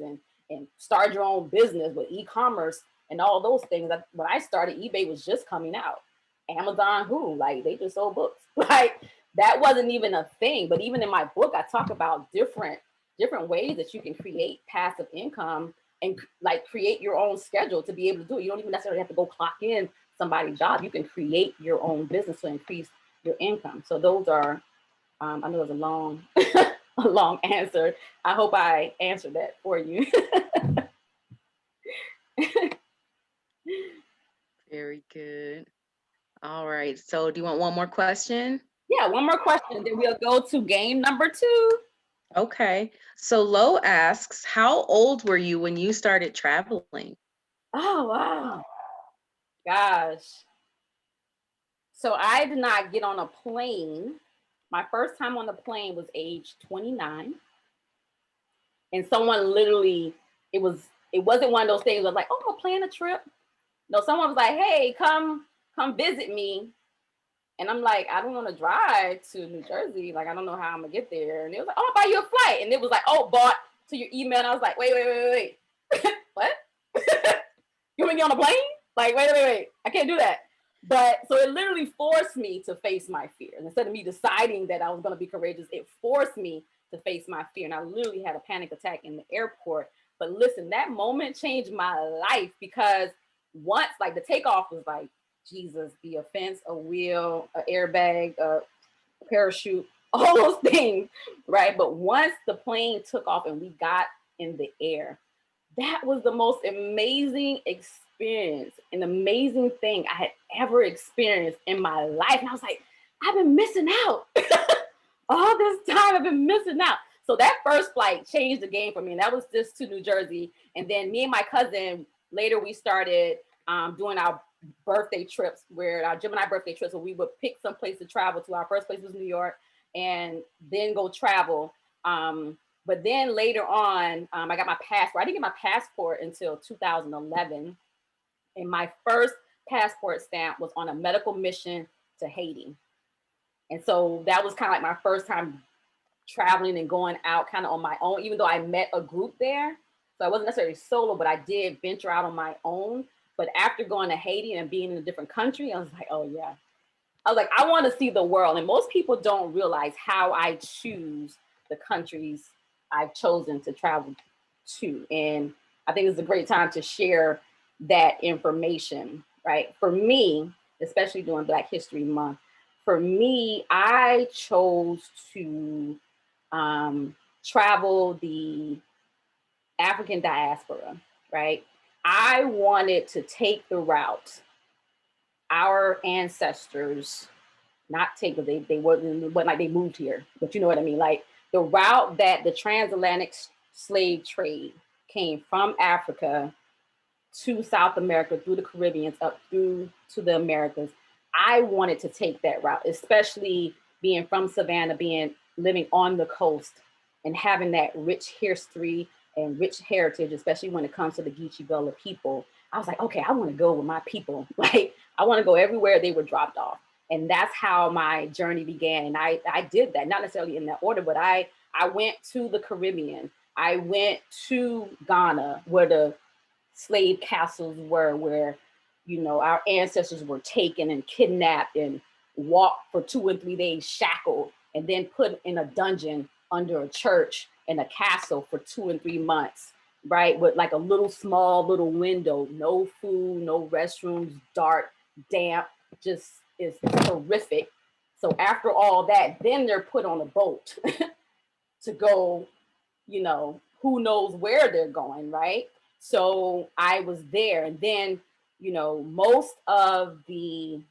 and start your own business with e-commerce and all those things. When I started, eBay was just coming out. Amazon, like they just sold books. Like that wasn't even a thing. But even in my book, I talk about different ways that you can create passive income and like create your own schedule to be able to do it. You don't even necessarily have to go clock in somebody's job. You can create your own business to increase your income. So those are, I know it was a long, a long answer. I hope I answered that for you. Very good. All right. So do you want one more question? Yeah, one more question. Then we'll go to game number 2. Okay. So Lo asks, how old were you when you started traveling? Oh, wow. Gosh. So I did not get on a plane. My first time on the plane was age 29. And someone literally, it wasn't one of those things where like, oh, I'm gonna plan a trip. No, someone was like, hey, come visit me. And I'm like, I don't want to drive to New Jersey. Like, I don't know how I'm gonna get there. And it was like, oh, I'll buy you a flight. And it was like, oh, bought to your email. And I was like, wait. What? You want me on a plane? Like, wait. I can't do that. But so it literally forced me to face my fear. And instead of me deciding that I was going to be courageous, it forced me to face my fear. And I literally had a panic attack in the airport. But listen, that moment changed my life, because once, like, the takeoff was like, Jesus, be a fence, a wheel, an airbag, a parachute, all those things, right? But once the plane took off and we got in the air, that was the most amazing experience, an amazing thing I had ever experienced in my life. And I was like, I've been missing out. All this time I've been missing out. So that first flight changed the game for me. And that was just to New Jersey. And then me and my cousin, later we started doing our birthday trips, where our Gemini birthday trips, where we would pick some place to travel to. Our first place was New York, and then go travel. But then later on, I got my passport. I didn't get my passport until 2011. And my first passport stamp was on a medical mission to Haiti. And so that was kind of like my first time traveling and going out kind of on my own, even though I met a group there. So I wasn't necessarily solo, but I did venture out on my own. But after going to Haiti and being in a different country, I was like, oh yeah. I was like, I want to see the world. And most people don't realize how I choose the countries I've chosen to travel to. And I think it's a great time to share that information, right? For me, especially during Black History Month, for me, I chose to travel the African diaspora, right? I wanted to take the route our ancestors, not take, because they wasn't like they moved here, but you know what I mean? Like the route that the transatlantic slave trade came from Africa to South America, through the Caribbeans, up through to the Americas. I wanted to take that route, especially being from Savannah, living on the coast and having that rich history and rich heritage, especially when it comes to the Geechee Gullah people. I was like, okay, I want to go with my people. Like, I want to go everywhere they were dropped off. And that's how my journey began. And I did that, not necessarily in that order, but I went to the Caribbean. I went to Ghana, where the slave castles were, where, you know, our ancestors were taken and kidnapped and walked for 2 and 3 days shackled, and then put in a dungeon under a church in a castle for 2 and 3 months, right? With like a little small little window, no food, no restrooms, dark, damp, just is horrific. So after all that, then they're put on a boat to go, you know, who knows where they're going, right? So I was there. And then, you know, most of the,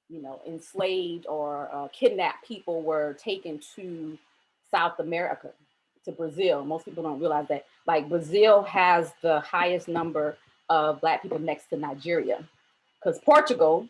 you know, enslaved or kidnapped people were taken to South America, to Brazil. Most people don't realize that. Like, Brazil has the highest number of Black people next to Nigeria, because Portugal,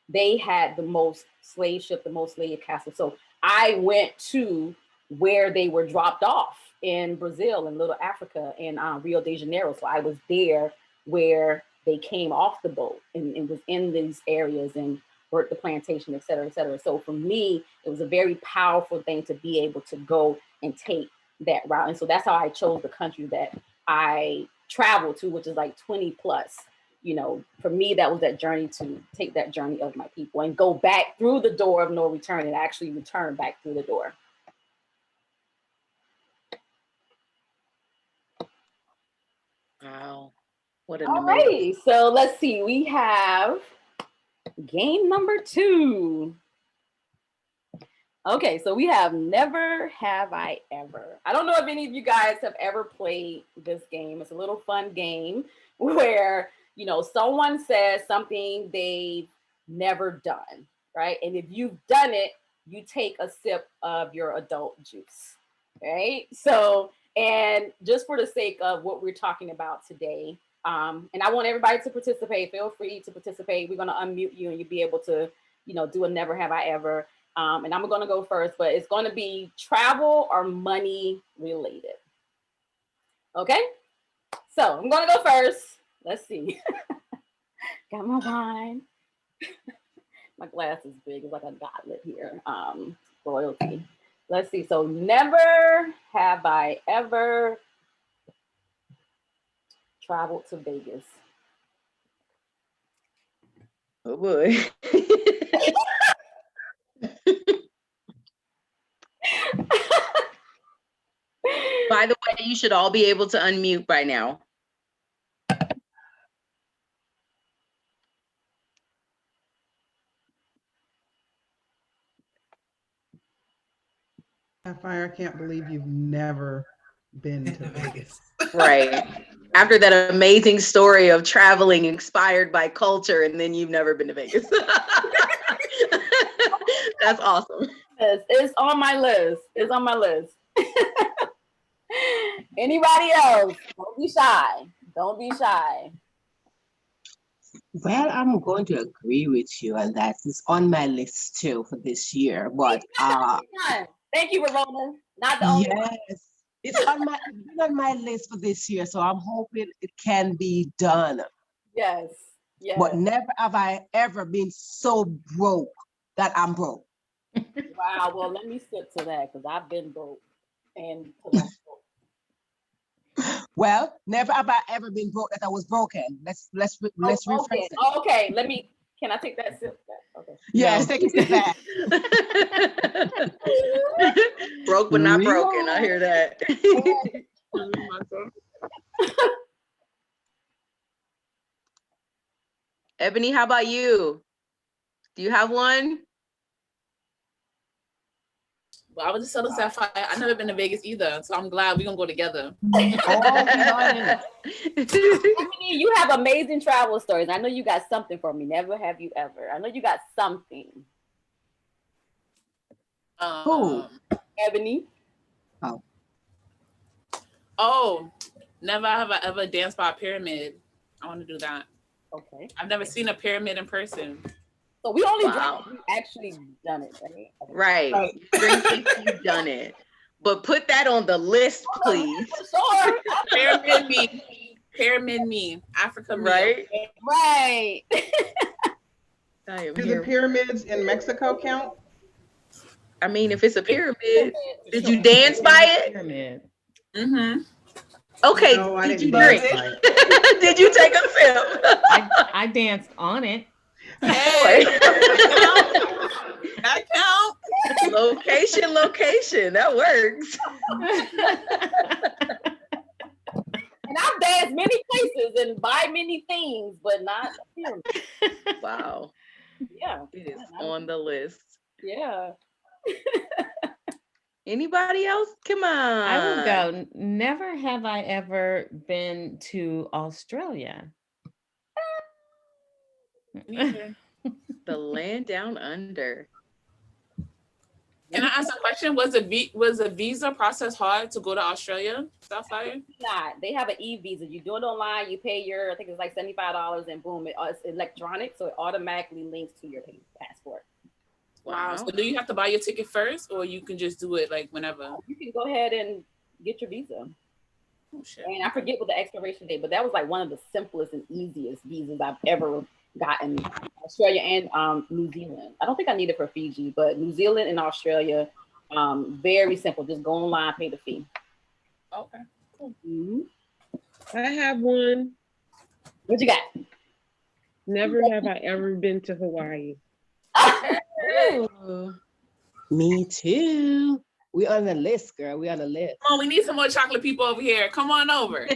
they had the most slave ship, the most slave castles. So I went to where they were dropped off in Brazil and Little Africa and Rio de Janeiro. So I was there where they came off the boat and was in these areas and worked the plantation, et cetera, et cetera. So for me, it was a very powerful thing to be able to go and take that route. And so that's how I chose the country that I traveled to, which is like 20 plus. You know, for me, that was that journey, to take that journey of my people and go back through the door of no return and actually return back through the door. Wow. What an All amazing. righty, so let's see. We have game number 2. Okay, so we have Never Have I Ever. I don't know if any of you guys have ever played this game. It's a little fun game where, you know, someone says something they've never done, right? And if you've done it, you take a sip of your adult juice, right? So, and just for the sake of what we're talking about today, and I want everybody to participate. Feel free to participate. We're going to unmute you and you'll be able to, you know, do a Never Have I Ever. And I'm going to go first, but it's going to be travel or money related. Okay, so I'm going to go first. Let's see. Got my wine. My glass is big. It's like a goblet here. Royalty. Let's see. So never have I ever traveled to Vegas. Oh boy. By the way, you should all be able to unmute by now. Sapphire, I can't believe you've never been Been to to Vegas. Vegas. Right. After that amazing story of traveling inspired by culture, and then you've never been to Vegas. That's awesome. It's on my list. It's on my list. Anybody else? Don't be shy. Don't be shy. Well, I'm going to agree with you, and that is on my list too for this year. But Thank you, Ramona. Not the only one. yes, it's been on my list for this year, so I'm hoping it can be done. Yes. But Yes. never have I ever been so broke that I'm broke. Wow. Well, let me skip to that because I've been broke and till I'm broke. Well, never have I ever been broke that I was broken. Let's rephrase Okay. it. Okay. Can I take that sip? Okay. Yes, No. take a step back. Broke but not broken. I hear that. Ebony, how about you? Do you have one? Well, I was just telling Sapphire, I've never been to Vegas either, so I'm glad we're gonna go together. Ebony, you have amazing travel stories. I know you got something for me. Never have you ever. I know you got something. Who? Ebony. Oh, never have I ever danced by a pyramid. I want to do that. Okay. I've never seen a pyramid in person. So we only Wow. actually done it, right? Right. Right. Drink if you've done it. But put that on the list, please. Sure. Pyramid me, Africa me. Right? Right. I am Do the here. pyramids in Mexico count? I mean, if it's a pyramid, did you dance by it? Pyramid. Mm-hmm. Okay, No, I did you didn't drink? dance by it. Did you take a sip? I danced on it. Hey, that count. Location. That works. And I've danced many places and buy many things, but not a pyramid. Wow. Yeah. It is on the list. Yeah. Anybody else? Come on. I will go. Never have I ever been to Australia. Neither. The land down under. Can I ask a question? Was a visa process hard to go to Australia, Sapphire? Not. They have an e-visa. You do it online. You pay I think it's like $75, and boom, it's electronic, so it automatically links to your passport. Wow. So do you have to buy your ticket first, or you can just do it like whenever? You can go ahead and get your visa. Oh, shit. And I forget what the expiration date, but that was like one of the simplest and easiest visas I've ever gotten. Australia and New Zealand. I don't think I need it for Fiji, but New Zealand and Australia, very simple. Just go online, pay the fee. Okay. Cool. Mm-hmm. I have one. What you got? Never have I ever been to Hawaii. Ooh. Me too. We on the list, girl. We on the list. Come on, we need some more chocolate people over here. Come on over.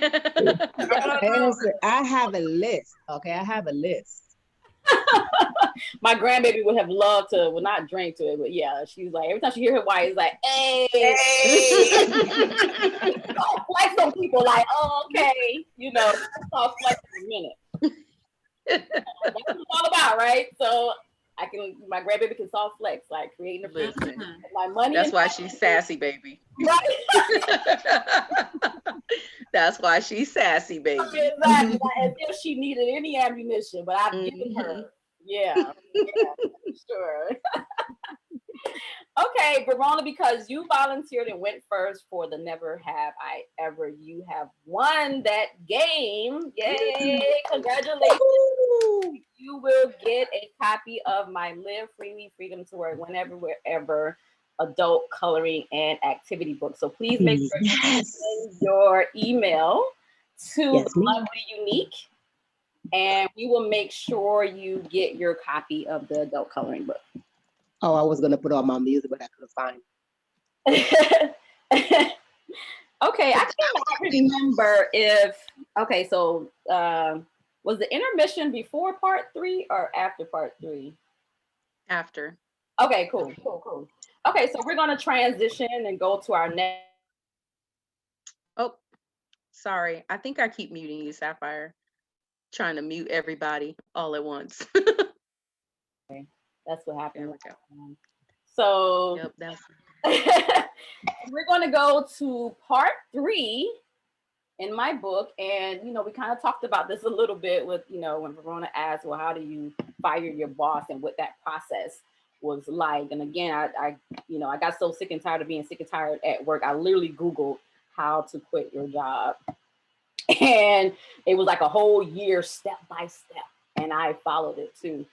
I have a list. Okay, I have a list. My grandbaby would have loved to, well, not drink to it, but yeah, she's like, every time she hear Hawaii, it's like, hey. Flex on people like, oh, okay. You know, I'll flex in a minute. That's what it's all about, right? So my grandbaby can soft flex, like creating a Listen, my money. that's why she's sassy, baby. Right? That's why she's sassy, baby. Exactly. Like, as if she needed any ammunition, but I've given her. Yeah, sure. Okay, Verona, because you volunteered and went first for the Never Have I Ever, you have won that game. Yay! Congratulations. You will get a copy of my Live Freely, Freedom to Work, Whenever, Wherever adult coloring and activity book. So please make sure you send your email to Lovely Unique, and we will make sure you get your copy of the adult coloring book. Oh, I was gonna put on my music, but I couldn't find. Okay, I cannot remember if so was the intermission before part 3 or after part 3? After. Okay, cool. Okay, so we're gonna transition and go to our next Sorry, I think I keep muting you, Sapphire. Trying to mute everybody all at once. That's what happened. There we go. So Yep, that's we're going to go to part 3 in my book. And, you know, we kind of talked about this a little bit with, you know, when Verona asked, well, how do you fire your boss and what that process was like? And again, I you know, I got so sick and tired of being sick and tired at work. I literally Googled how to quit your job. And it was like a whole year, step by step. And I followed it too.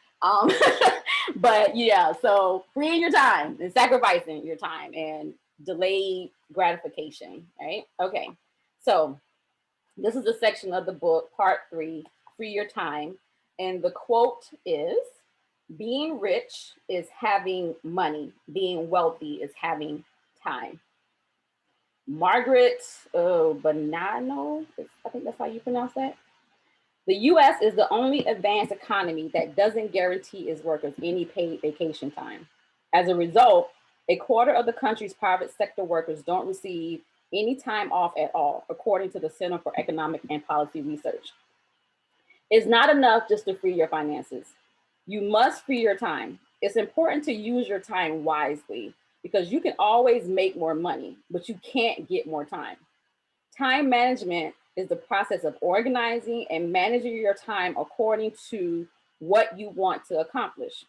But yeah, so freeing your time and sacrificing your time and delayed gratification, right? Okay, so this is a section of the book, part 3, free your time. And the quote is, being rich is having money. Being wealthy is having time. Margaret Bonanno, I think that's how you pronounce that. The US is the only advanced economy that doesn't guarantee its workers any paid vacation time. As a result, a quarter of the country's private sector workers don't receive any time off at all, according to the Center for Economic and Policy Research. It's not enough just to free your finances. You must free your time. It's important to use your time wisely because you can always make more money, but you can't get more time. Time management is the process of organizing and managing your time according to what you want to accomplish.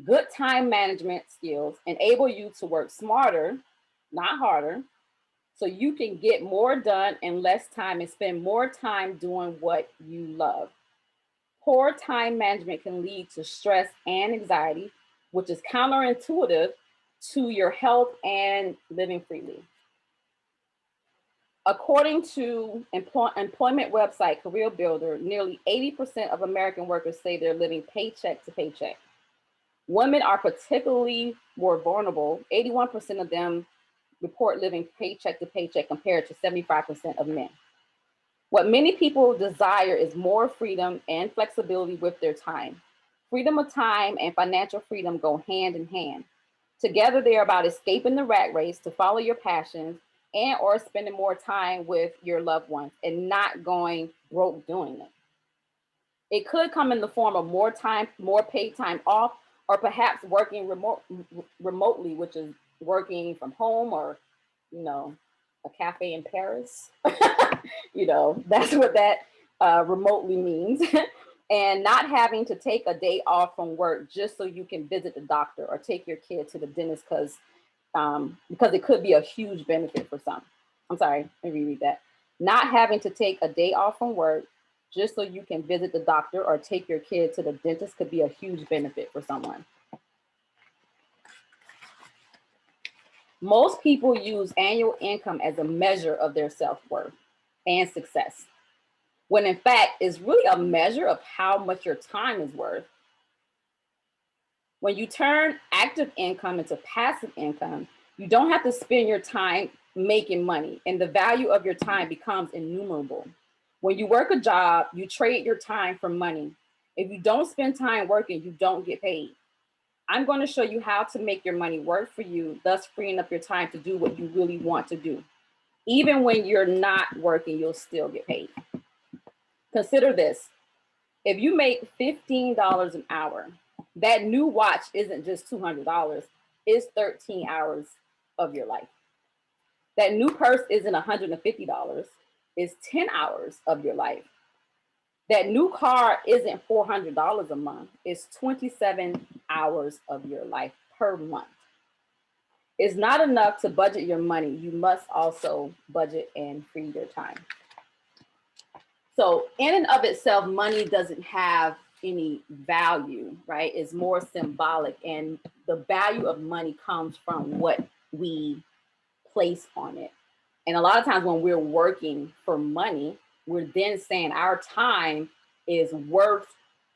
Good time management skills enable you to work smarter, not harder, so you can get more done in less time and spend more time doing what you love. Poor time management can lead to stress and anxiety, which is counterintuitive to your health and living freely. According to employment website Career Builder, nearly 80% of American workers say they're living paycheck to paycheck. Women are particularly more vulnerable. 81% of them report living paycheck to paycheck compared to 75% of men. What many people desire is more freedom and flexibility with their time. Freedom of time and financial freedom go hand in hand. Together, they are about escaping the rat race to follow your passions and or spending more time with your loved ones and not going broke doing it. It could come in the form of more time, more paid time off, or perhaps working remotely, which is working from home or, you know, a cafe in Paris. You know, that's what that remotely means. And not having to take a day off from work just so you can visit the doctor or take your kid to the dentist because it could be a huge benefit for some. I'm sorry, let me reread that. Not having to take a day off from work just so you can visit the doctor or take your kid to the dentist could be a huge benefit for someone. Most people use annual income as a measure of their self-worth and success, when in fact, it's really a measure of how much your time is worth. When you turn active income into passive income, you don't have to spend your time making money, and the value of your time becomes innumerable. When you work a job, you trade your time for money. If you don't spend time working, you don't get paid. I'm going to show you how to make your money work for you, thus freeing up your time to do what you really want to do. Even when you're not working, you'll still get paid. Consider this. If you make $15 an hour, that new watch isn't just $200, it's 13 hours of your life. That new purse isn't $150, it's 10 hours of your life. That new car isn't $400 a month, it's 27 hours of your life per month. It's not enough to budget your money. You must also budget and free your time. So in and of itself, money doesn't have any value, right? It's more symbolic, and the value of money comes from what we place on it. And a lot of times when we're working for money, we're then saying our time is worth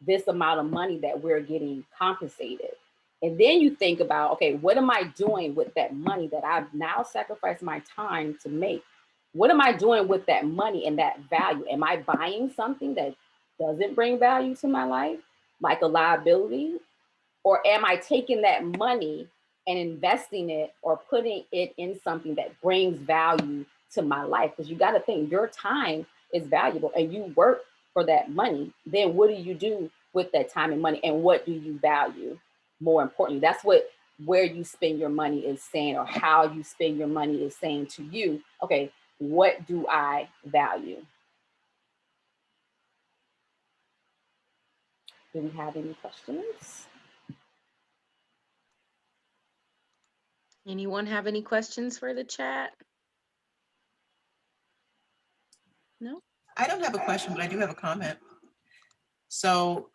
this amount of money that we're getting compensated. And then you think about, okay, what am I doing with that money that I've now sacrificed my time to make? What am I doing with that money and that value? Am I buying something that doesn't bring value to my life, like a liability? Or am I taking that money and investing it or putting it in something that brings value to my life? Because you got to think your time is valuable and you work for that money. Then what do you do with that time and money, and what do you value? More importantly, that's what where you spend your money is saying, or how you spend your money is saying to you, okay, what do I value? Do we have any questions? Anyone have any questions for the chat? No? I don't have a question, but I do have a comment. So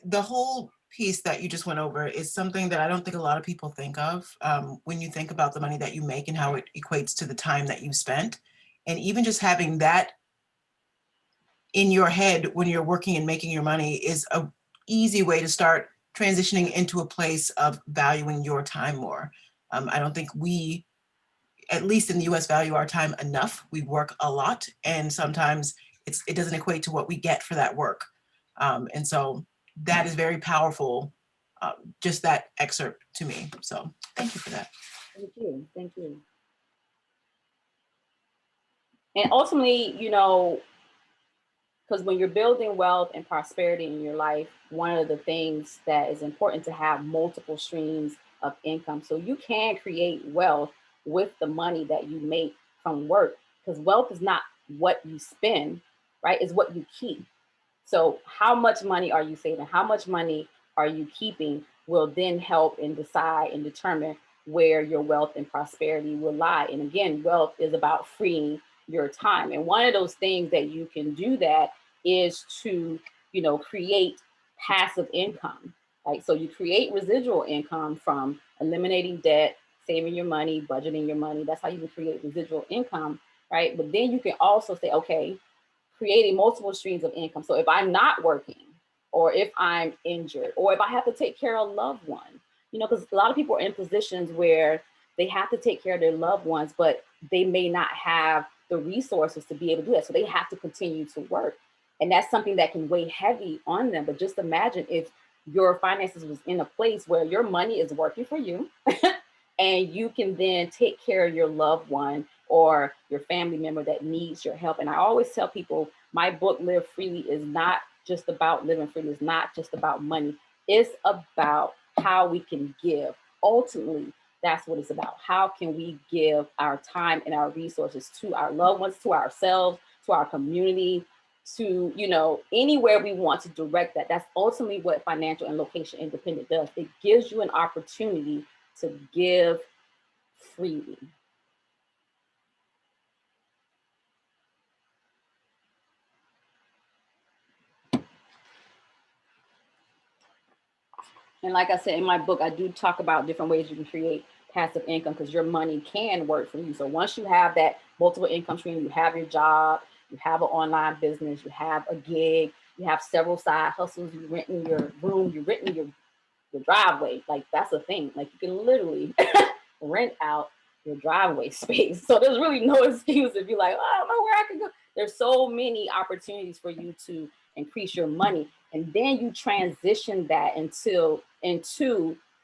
the whole piece that you just went over is something that I don't think a lot of people think of when you think about the money that you make and how it equates to the time that you spent. And even just having that in your head when you're working and making your money is a easy way to start transitioning into a place of valuing your time more. I don't think we, at least in the US, value our time enough. We work a lot, and sometimes it doesn't equate to what we get for that work. And so that is very powerful, just that excerpt to me. So thank you for that. Thank you. Thank you. And ultimately, you know, because when you're building wealth and prosperity in your life, one of the things that is important to have multiple streams of income. So you can create wealth with the money that you make from work, because wealth is not what you spend, right? It's what you keep. So how much money are you saving? How much money are you keeping will then help and decide and determine where your wealth and prosperity will lie. And again, wealth is about freeing your time. And one of those things that you can do that is to, you know, create passive income. Right? So you create residual income from eliminating debt, saving your money, budgeting your money. That's how you can create residual income, right? But then you can also say, okay, creating multiple streams of income. So if I'm not working, or if I'm injured, or if I have to take care of a loved one, you know, because a lot of people are in positions where they have to take care of their loved ones, but they may not have the resources to be able to do that. So they have to continue to work. And that's something that can weigh heavy on them. But just imagine if your finances was in a place where your money is working for you and you can then take care of your loved one or your family member that needs your help. And I always tell people, my book, Live Freely, is not just about living freely. It's not just about money. It's about how we can give. Ultimately, that's what it's about. How can we give our time and our resources to our loved ones, to ourselves, to our community, to, you know, anywhere we want to direct that. That's ultimately what financial and location independent does. It gives you an opportunity to give freely. And like I said, in my book, I do talk about different ways you can create passive income, because your money can work for you. So once you have that multiple income stream, you have your job, you have an online business, you have a gig, you have several side hustles, you're renting your room, you're renting your driveway. Like, that's a thing. Like, you can literally rent out your driveway space. So there's really no excuse if you're like, oh, I don't know where I can go. There's so many opportunities for you to increase your money. And then you transition that into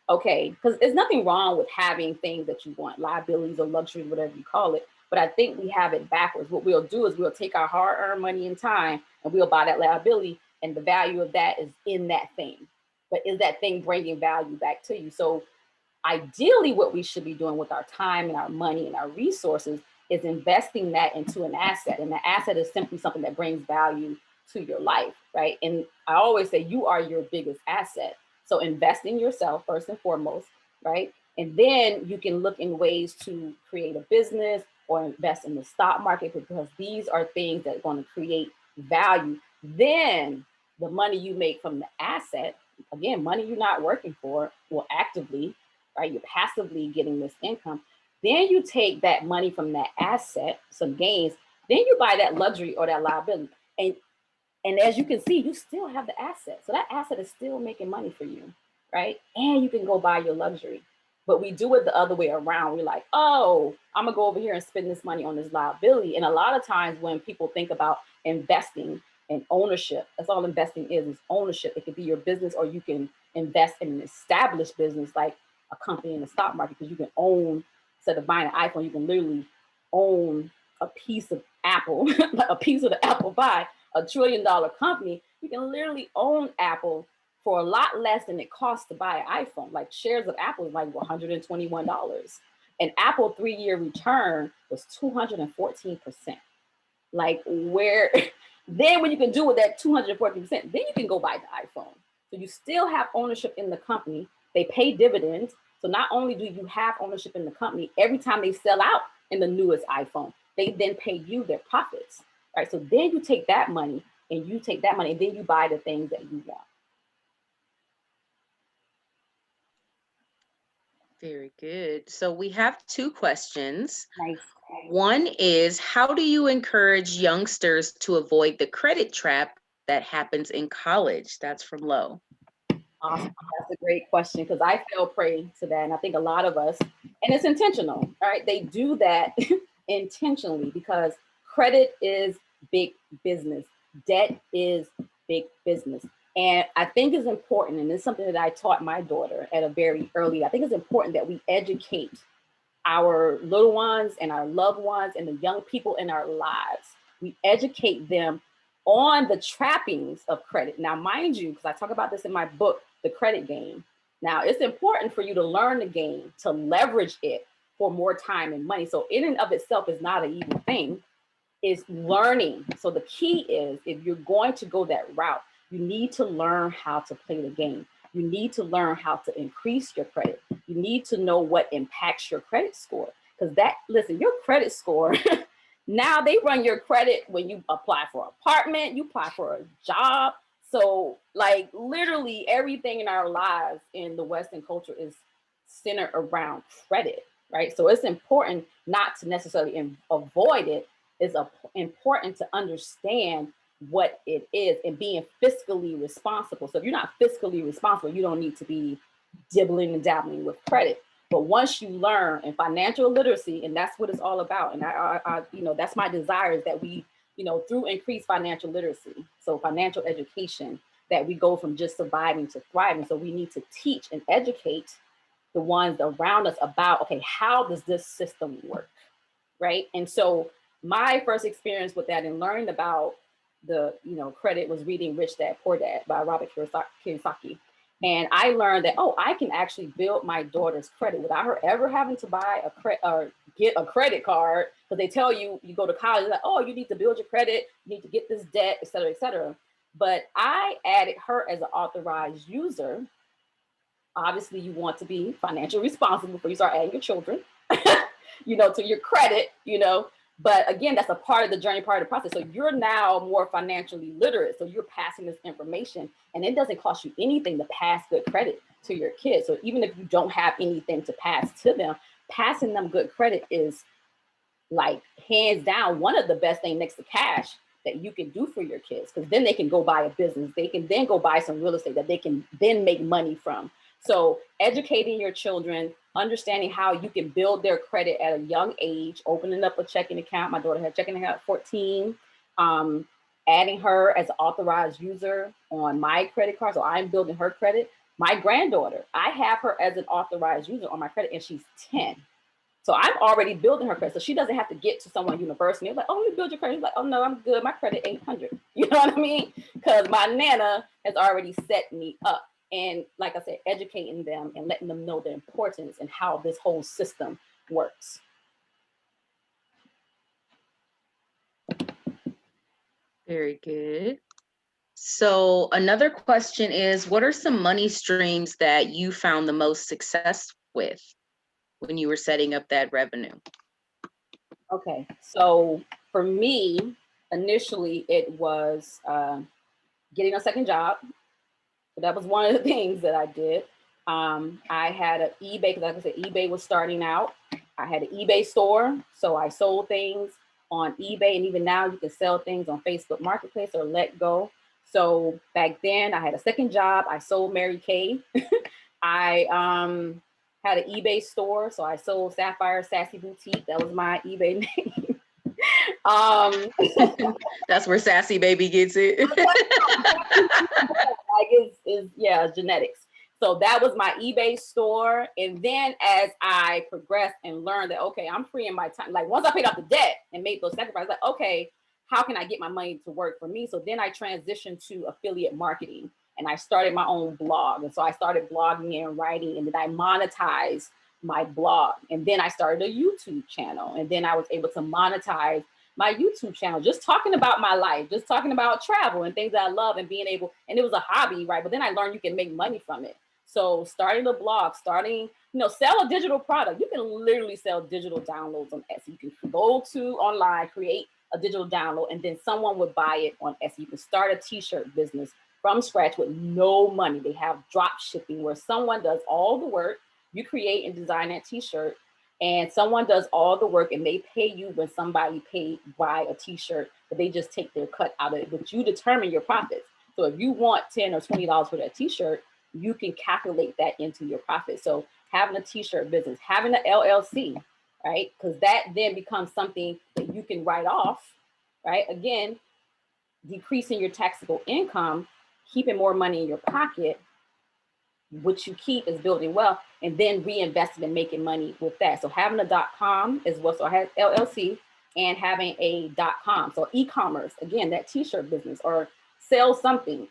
okay, because there's nothing wrong with having things that you want, liabilities or luxuries, whatever you call it. But I think we have it backwards. What we'll do is we'll take our hard-earned money and time and we'll buy that liability, and the value of that is in that thing. But is that thing bringing value back to you? So ideally, what we should be doing with our time and our money and our resources is investing that into an asset. And the asset is simply something that brings value to your life, right? And I always say you are your biggest asset. So invest in yourself first and foremost, right? And then you can look in ways to create a business or invest in the stock market, because these are things that are going to create value. Then the money you make from the asset, again, money you're not working for, will actively, right? You're passively getting this income. Then you take that money from that asset, some gains, then you buy that luxury or that liability. And as you can see, you still have the asset. So that asset is still making money for you, right? And you can go buy your luxury. But we do it the other way around. We're like, oh, I'm gonna go over here and spend this money on this liability. And a lot of times when people think about investing and ownership, that's all investing is ownership. It could be your business, or you can invest in an established business like a company in the stock market, because you can own, instead of buying an iPhone, you can literally own a piece of Apple, a piece of the apple pie, $1 trillion company, you can literally own Apple for a lot less than it costs to buy an iPhone. Like shares of Apple is like $121. And Apple 3-year return was 214%. Like where, then when you can do with that 214%, then you can go buy the iPhone. So you still have ownership in the company. They pay dividends. So not only do you have ownership in the company, every time they sell out in the newest iPhone, they then pay you their profits, right? So then you take that money and then you buy the things that you want. Very good. So we have 2 questions. Nice. One is, how do you encourage youngsters to avoid the credit trap that happens in college? That's from Lo. Awesome. That's a great question because I fell prey to that. And I think a lot of us, and it's intentional, all right? They do that intentionally because credit is big business. Debt is big business. And I think it's important, and it's something that I taught my daughter at a very early, I think it's important that we educate our little ones and our loved ones and the young people in our lives. We educate them on the trappings of credit. Now, mind you, because I talk about this in my book, The Credit Game. Now, it's important for you to learn the game, to leverage it for more time and money. So in and of itself is not an evil thing, it's learning. So the key is, if you're going to go that route, you need to learn how to play the game. You need to learn how to increase your credit. You need to know what impacts your credit score. Because listen, your credit score, now they run your credit when you apply for an apartment, you apply for a job. So like literally everything in our lives in the Western culture is centered around credit, right? So it's important not to necessarily avoid it. It's important to understand what it is and being fiscally responsible. So if you're not fiscally responsible, you don't need to be dibbling and dabbling with credit. But once you learn in financial literacy, and that's what it's all about, and I that's my desire, is that we, through increased financial literacy, so financial education, that we go from just surviving to thriving. So we need to teach and educate the ones around us about, okay, how does this system work, right? And so my first experience with that and learning about the credit was reading Rich Dad Poor Dad by Robert Kiyosaki. And I learned that, I can actually build my daughter's credit without her ever having to buy or get a credit card. Because they tell you, you go to college, like, you need to build your credit, you need to get this debt, et cetera, et cetera. But I added her as an authorized user. Obviously, you want to be financially responsible before you start adding your children, to your credit, But again, that's a part of the journey, part of the process. So you're now more financially literate. So you're passing this information, and it doesn't cost you anything to pass good credit to your kids. So even if you don't have anything to pass to them, passing them good credit is like hands down one of the best things next to cash that you can do for your kids, because then they can go buy a business. They can then go buy some real estate that they can then make money from. So educating your children, understanding how you can build their credit at a young age, opening up a checking account. My daughter had a checking account at 14, adding her as an authorized user on my credit card. So I'm building her credit. My granddaughter, I have her as an authorized user on my credit, and she's 10. So I'm already building her credit. So she doesn't have to get to someone university. Like, let me build your credit. She's like, oh no, I'm good. My credit 800. You know what I mean? Because my Nana has already set me up. And like I said, educating them and letting them know the importance and how this whole system works. Very good. So another question is, what are some money streams that you found the most success with when you were setting up that revenue? Okay, so for me, initially it was getting a second job. So that was one of the things that I did. I had an eBay, because like I said, eBay was starting out. I had an eBay store, so I sold things on eBay, and even now you can sell things on Facebook Marketplace or Let Go. So back then I had a second job. I sold Mary Kay. I had an eBay store, so I sold Sapphire Sassy Boutique. That was my eBay name. That's where Sassy Baby gets it. Like it's genetics. So that was my eBay store. And then as I progressed and learned that, okay, I'm freeing my time. Like once I paid off the debt and made those sacrifices, like, okay, how can I get my money to work for me? So then I transitioned to affiliate marketing and I started my own blog. And so I started blogging and writing, and then I monetized my blog. And then I started a YouTube channel. And then I was able to monetize my YouTube channel, just talking about my life, just talking about travel and things that I love and being able, and it was a hobby, right? But then I learned you can make money from it. So starting a blog, sell a digital product. You can literally sell digital downloads on Etsy. You can go to online, create a digital download, and then someone would buy it on Etsy. You can start a t-shirt business from scratch with no money. They have drop shipping where someone does all the work. You create and design that t-shirt, and someone does all the work and they pay you when somebody buy a t-shirt, but they just take their cut out of it, but you determine your profits. So if you want $10 or $20 for that t-shirt, you can calculate that into your profit. So having a t-shirt business, having an LLC, right? Because that then becomes something that you can write off, right? Again, decreasing your taxable income, keeping more money in your pocket. What you keep is building wealth, and then reinvesting and making money with that. So having a .com is what, so I have LLC and having a .com. So e-commerce, again, that t-shirt business, or sell something,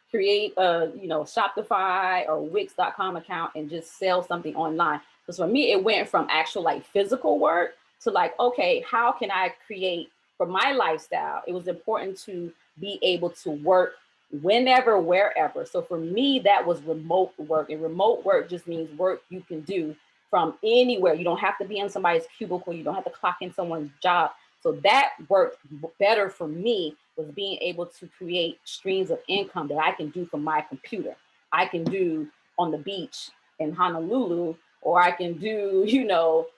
create a, Shopify or Wix.com account and just sell something online. So for me, it went from actual like physical work to like, okay, how can I create for my lifestyle? It was important to be able to work whenever, wherever. So for me, that was remote work. And remote work just means work you can do from anywhere. You don't have to be in somebody's cubicle. You don't have to clock in someone's job. So that worked better for me, was being able to create streams of income that I can do from my computer. I can do on the beach in Honolulu, or I can do,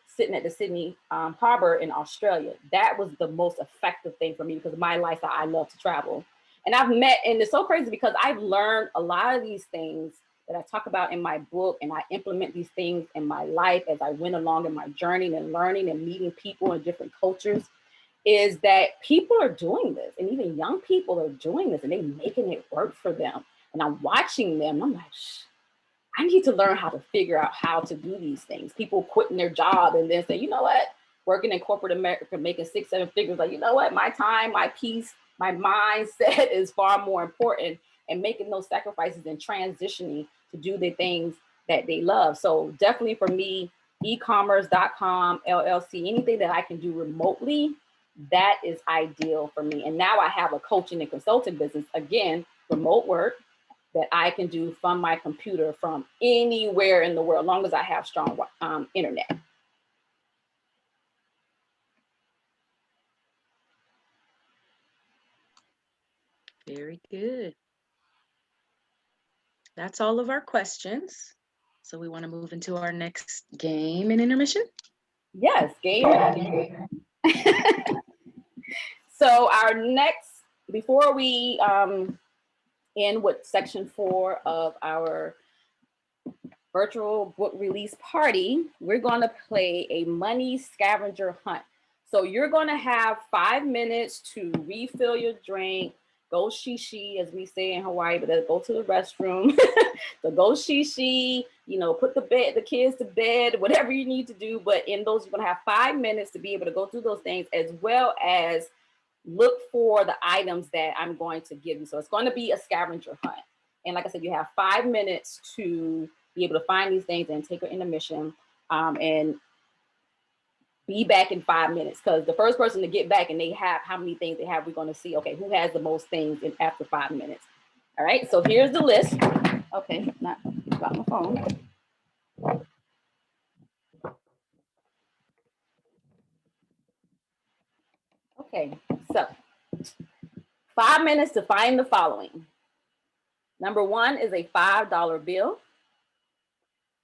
sitting at the Sydney Harbor in Australia. That was the most effective thing for me because my lifestyle, I love to travel. And I've met, and it's so crazy because I've learned a lot of these things that I talk about in my book, and I implement these things in my life as I went along in my journey and learning and meeting people in different cultures, is that people are doing this, and even young people are doing this, and they're making it work for them. And I'm watching them, and I'm like, I need to learn how to figure out how to do these things. People quitting their job and then say, you know what, working in corporate America, making 6-7 figures, like, you know what, my time, my peace, my mindset is far more important, and making those sacrifices and transitioning to do the things that they love. So definitely for me, e-commerce.com, LLC, anything that I can do remotely, that is ideal for me. And now I have a coaching and consulting business, again, remote work that I can do from my computer from anywhere in the world, as long as I have strong internet. Very good. That's all of our questions. So we want to move into our next game and intermission. Yes, game. So our next, before we end with section 4 of our virtual book release party, we're going to play a money scavenger hunt. So you're going to have 5 minutes to refill your drink, go shishi, as we say in Hawaii, but then go to the restroom. So go shishi, put the kids to bed, whatever you need to do. But in those, you're going to have 5 minutes to be able to go through those things, as well as look for the items that I'm going to give you. So it's going to be a scavenger hunt. And like I said, you have 5 minutes to be able to find these things and take an intermission, and be back in 5 minutes, because the first person to get back and they have how many things they have, we're going to see, okay, who has the most things in after 5 minutes. All right, so here's the list. Okay, not about my phone. Okay, so 5 minutes to find the following. Number 1 is a $5 bill.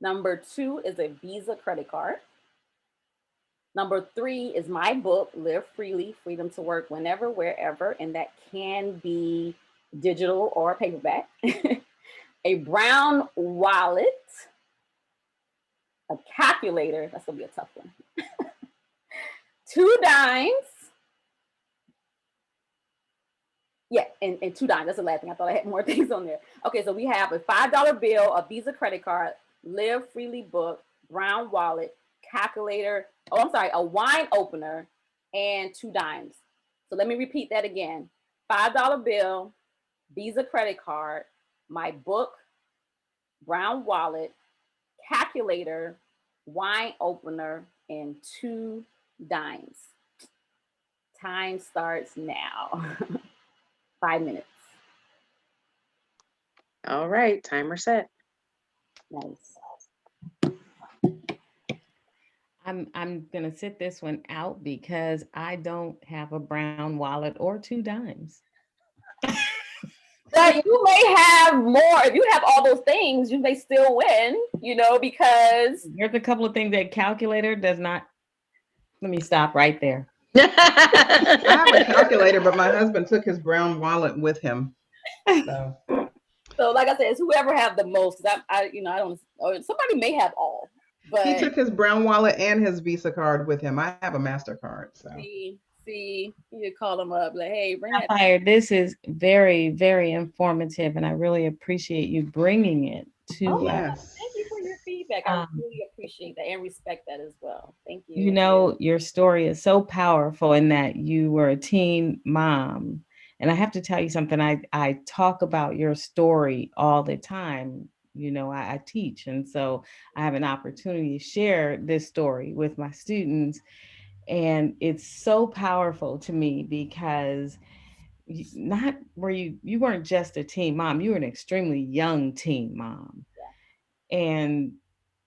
Number 2 is a Visa credit card. Number 3 is my book, Live Freely, Freedom to Work Whenever, Wherever, and that can be digital or paperback. A brown wallet, a calculator, that's gonna be a tough one. 2 dimes, Yeah, and 2 dimes. That's the last thing. I thought I had more things on there. Okay, so we have a $5 bill, a Visa credit card, Live Freely book, brown wallet, calculator. Oh, I'm sorry, a wine opener, and 2 dimes. So let me repeat that again. $5 bill, Visa credit card, my book, brown wallet, calculator, wine opener, and 2 dimes. Time starts now. 5 minutes. All right, timer set. Nice. I'm gonna sit this one out because I don't have a brown wallet or 2 dimes. That you may have more. If you have all those things, you may still win, because There's a couple of things that calculator does not. Let me stop right there. I have a calculator, but my husband took his brown wallet with him. So like I said, it's whoever have the most. I don't. Or somebody may have all, but He took his brown wallet and his Visa card with him. I have a Mastercard. So see, you call them up, like, hey, bring that. Fire. This is very, very informative, and I really appreciate you bringing it to. Oh, yes. Thank you for your feedback. I really appreciate that and respect that as well. Thank you. You know, your story is so powerful in that you were a teen mom. And I have to tell you something, I talk about your story all the time. I teach. And so I have an opportunity to share this story with my students. And it's so powerful to me because you weren't just a teen mom, you were an extremely young teen mom. Yeah. And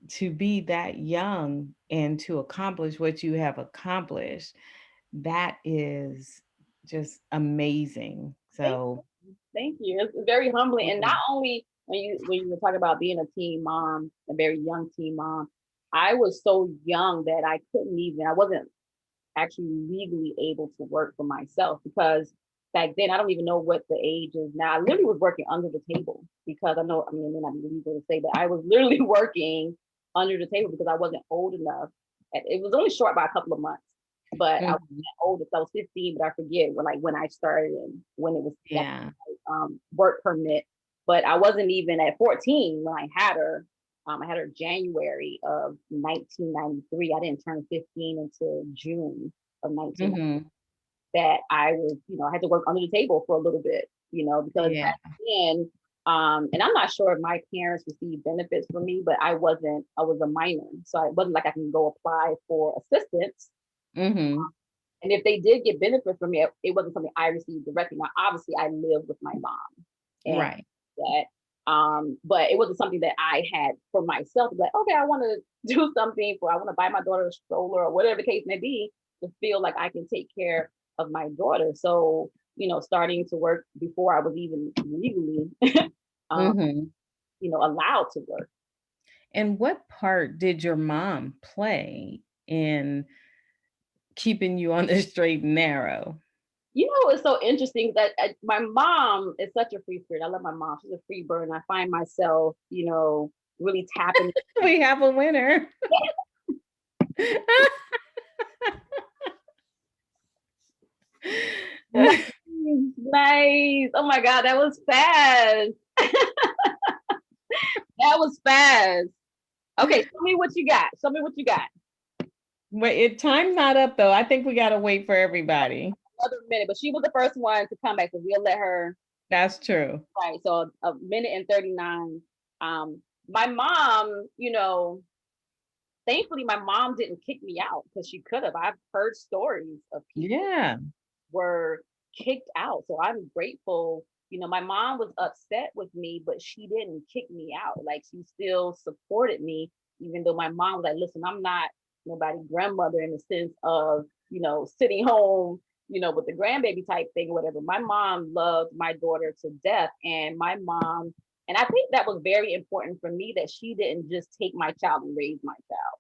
to be that young and to accomplish what you have accomplished, that is just amazing. So thank you. It's very humbling. And not only when you were talking about being a teen mom, a very young teen mom, I was so young that I wasn't actually legally able to work for myself, because back then, I don't even know what the age is now. I literally was working under the table because it may not be legal to say, but I was literally working under the table because I wasn't old enough. It was only short by a couple of months, but I wasn't old. I was 15, but I forget when I started and when it was work permit. But I wasn't even at 14 when I had her. I had her January of 1993. I didn't turn 15 until June of 1993. That I was, I had to work under the table for a little bit, because back then, and I'm not sure if my parents received benefits from me, but I was a minor. So it wasn't like I can go apply for assistance. And if they did get benefits from me, it wasn't something I received directly. Now, obviously, I lived with my mom. Right. But it wasn't something that I had for myself. Like, okay, I want to do something I want to buy my daughter a stroller or whatever the case may be, to feel like I can take care of my daughter. So, starting to work before I was even legally, allowed to work. And what part did your mom play in keeping you on the straight and narrow? It's so interesting that my mom is such a free spirit. I love my mom. She's a free bird. And I find myself, really tapping. We have a winner. Nice. Oh my God, that was fast. That was fast. Okay, show me what you got. Wait, time's not up though. I think we gotta wait for everybody. Another minute, but she was the first one to come back, so we'll let her. That's true. Right. So 1:39. My mom, thankfully my mom didn't kick me out, because she could have. I've heard stories of people were kicked out. So I'm grateful. My mom was upset with me, but she didn't kick me out. Like, she still supported me, even though my mom was like, listen, I'm not nobody's grandmother in the sense of, sitting home, with the grandbaby type thing or whatever. My mom loved my daughter to death. And I think that was very important for me, that she didn't just take my child and raise my child.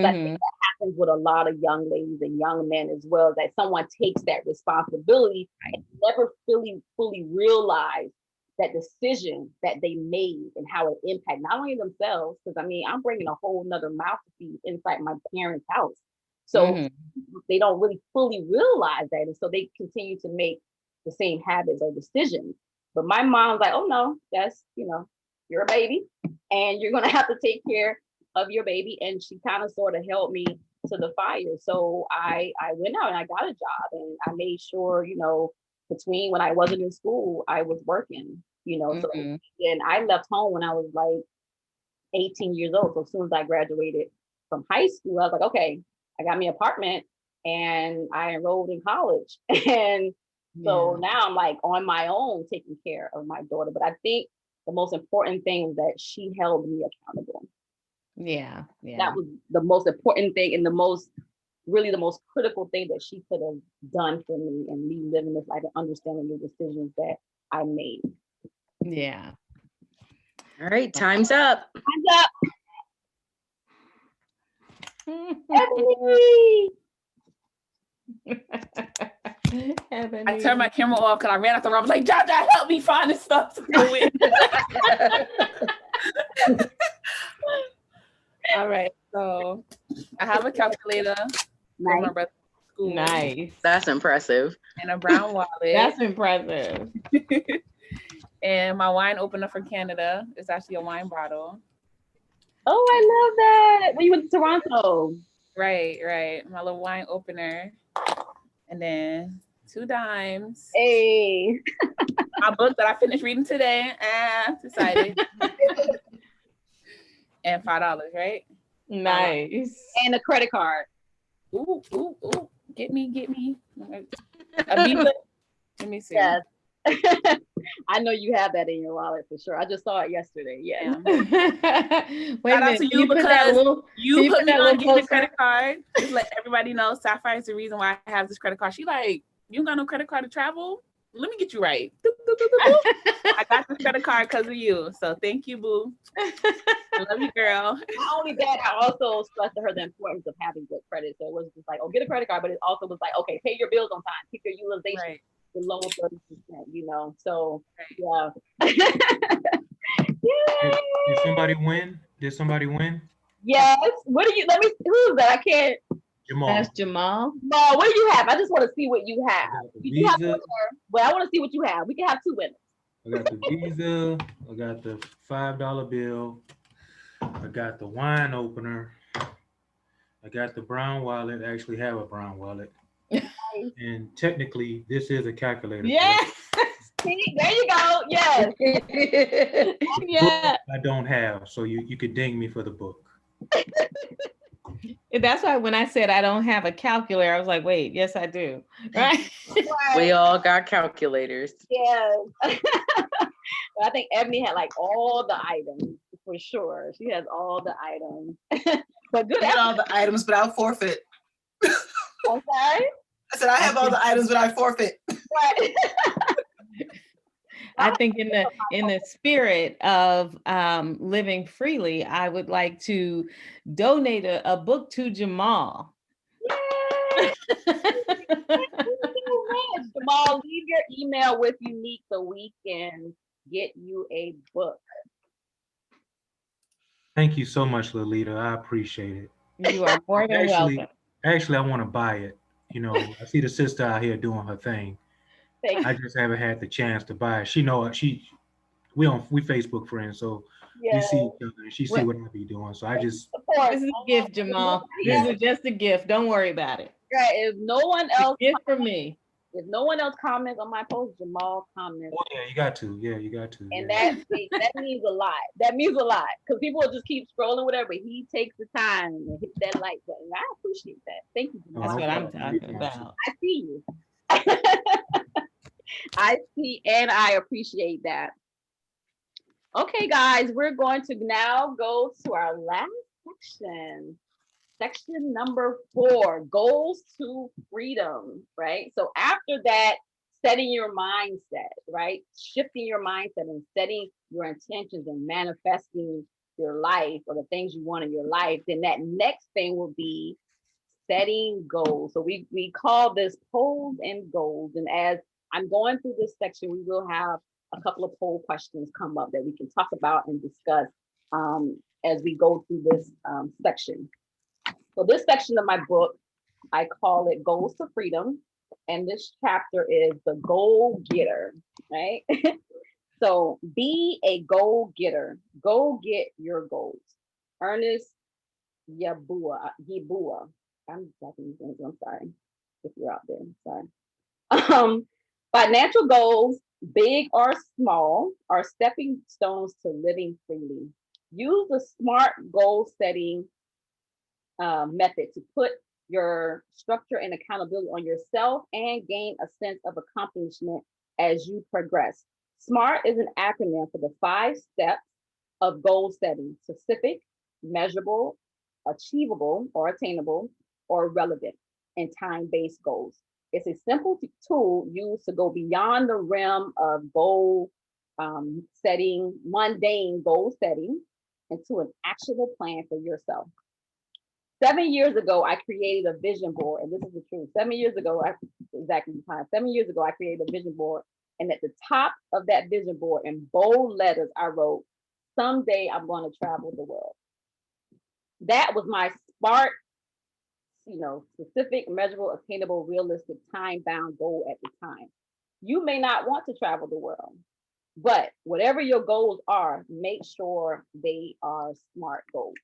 I think that happens with a lot of young ladies and young men as well, that someone takes that responsibility and never fully realize that decision that they made and how it impacted not only themselves, because I'm bringing a whole nother mouth to feed inside my parents' house. So they don't really fully realize that. And so they continue to make, the same habits or decisions. But my mom's like, oh no, that's, you're a baby and you're gonna have to take care of your baby. And she kind of sort of held me to the fire. So I went out and I got a job and I made sure, between when I wasn't in school, I was working, so and I left home when I was like 18 years old. So as soon as I graduated from high school, I was like, okay, I got me an apartment and I enrolled in college. And so now I'm like on my own taking care of my daughter. But I think the most important thing is that she held me accountable. Yeah. That was the most important thing and the most critical thing that she could have done for me and me living this life and understanding the decisions that I made. Yeah. All right, time's up. Time's up. Ebony. I turned my camera off because I ran out the room. I was like, Jaja, help me find this stuff to go in. All right, so I have a calculator for my brother's school. Nice. That's impressive. And a brown wallet. That's impressive. And my wine opener for Canada is actually a wine bottle. Oh, I love that. When you went to Toronto. Right. My little wine opener. And then 2 dimes. Hey. My book that I finished reading today. Decided. And $5, right? Nice. And a credit card. Ooh. Get me. A Visa. Let me see. Yes. I know you have that in your wallet for sure. I just saw it yesterday. Yeah. Wait Shout out to you because you put me on getting a credit card. Just let everybody know Sapphire is the reason why I have this credit card. She like, you don't got no credit card to travel? Let me get you right. I got this credit card because of you. So thank you, boo. I love you, girl. Not only that, I also stressed to her the importance of having good credit. So it wasn't just like, oh, get a credit card, but it also was like, okay, pay your bills on time, keep your utilization below 30%, So yeah. Did somebody win? Yes. What do you who's that? I can't. Jamal. That's Jamal. No, what do you have? I just want to see what you have. You have Visa. but I want to see what you have. We can have 2 winners. I got the Visa. I got the $5 bill. I got the wine opener. I got the brown wallet. I actually have a brown wallet. And technically, this is a calculator. Yes. See, there you go. Yes. Yeah. I don't have, so you could ding me for the book. That's why when I said I don't have a calculator, I was like, wait, yes, I do. Right? We all got calculators. Yes. I think Ebony had like all the items for sure. She has all the items. But good. All the items, but I'll forfeit. Okay. I said I have all the items, but I forfeit. Right. I think in the spirit of living freely, I would like to donate a book to Jamal. Yay! Jamal, leave your email with Unique so we can get you a book. Thank you so much, Lolita. I appreciate it. You are more than welcome. Actually, I want to buy it. I see the sister out here doing her thing. I just haven't had the chance to buy it. We Facebook friends, so we see each other and she see what I be doing. So I just this is a gift, Jamal. This is just a gift. Don't worry about it. Right. If no one else gift for me. If no one else comments on my post, Jamal comments. Oh yeah, you got to. Yeah, you got to. And that means a lot. That means a lot. Because people will just keep scrolling, whatever. He takes the time and hit that like button. I appreciate that. Thank you, Jamal. That's what I'm talking about. I see you. I see and I appreciate that. Okay, guys, we're going to now go to our last section. Section number 4, goals to freedom, right? So after that, setting your mindset, right? Shifting your mindset and setting your intentions and manifesting your life or the things you want in your life, then that next thing will be setting goals. So we call this polls and goals. And as I'm going through this section, we will have a couple of poll questions come up that we can talk about and discuss as we go through this section. So this section of my book, I call it Goals to Freedom, And this chapter is the goal getter, right? So be a goal getter. Go get your goals. Ernest Yabua. I'm talking things. I'm sorry if you're out there. Sorry. Financial goals, big or small, are stepping stones to living freely. Use the SMART goal setting method to put your structure and accountability on yourself and gain a sense of accomplishment as you progress. SMART is an acronym for the 5 steps of goal setting: specific, measurable, achievable or attainable, or relevant and time-based goals. It's a simple tool used to go beyond the realm of goal setting, mundane goal setting, into an actionable plan for yourself. 7 years ago, I created a vision board, and this is the truth. 7 years ago, exactly the time. 7 years ago, I created a vision board, and at the top of that vision board, in bold letters, I wrote, "Someday I'm going to travel the world." That was my SMART, specific, measurable, attainable, realistic, time-bound goal at the time. You may not want to travel the world, but whatever your goals are, make sure they are SMART goals.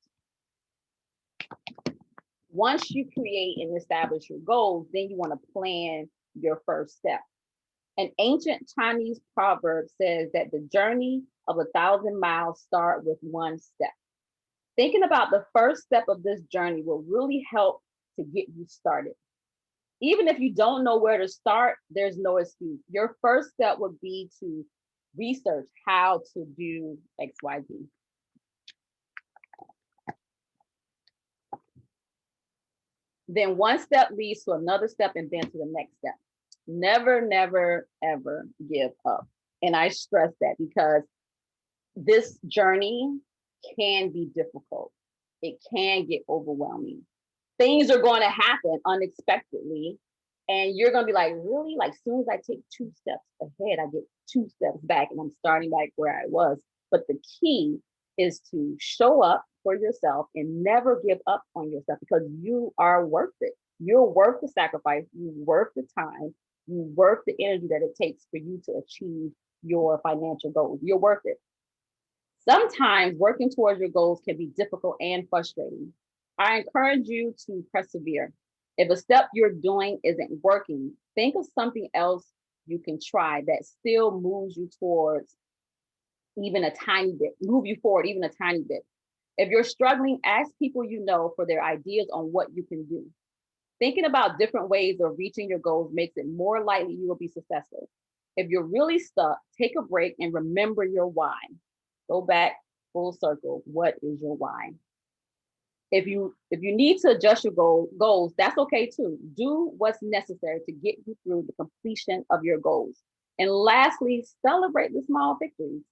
Once you create and establish your goals, then you want to plan your first step. An ancient Chinese proverb says that the journey of 1,000 miles start with one step. Thinking about the first step of this journey will really help to get you started. Even if you don't know where to start, there's no excuse. Your first step would be to research how to do XYZ. Then one step leads to another step and then to the next step. Never, never, ever give up. And I stress that because this journey can be difficult. It can get overwhelming. Things are going to happen unexpectedly. And you're going to be like, really? Like, as soon as I take 2 steps ahead, I get 2 steps back and I'm starting back where I was. But the key is to show up for yourself and never give up on yourself, because you are worth it. You're worth the sacrifice. You're worth the time. You're worth the energy that it takes for you to achieve your financial goals. You're worth it. Sometimes working towards your goals can be difficult and frustrating. I encourage you to persevere. If a step you're doing isn't working, think of something else you can try that still moves you towards even a tiny bit, move you forward even a tiny bit. If you're struggling, ask people you know for their ideas on what you can do. Thinking about different ways of reaching your goals makes it more likely you will be successful. If you're really stuck, take a break and remember your why. Go back full circle. What is your why? If you need to adjust your goals, that's okay too. Do what's necessary to get you through the completion of your goals. And lastly, celebrate the small victories.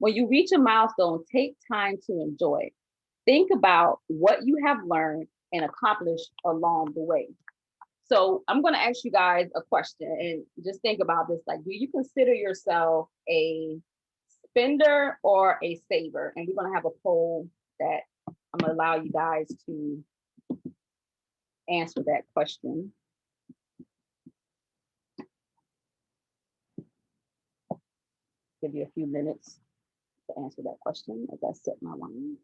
When you reach a milestone, take time to enjoy it. Think about what you have learned and accomplished along the way. So I'm going to ask you guys a question and just think about this. Like, do you consider yourself a spender or a saver? And we're going to have a poll that I'm going to allow you guys to answer that question. Give you a few minutes to answer that question as I set my line.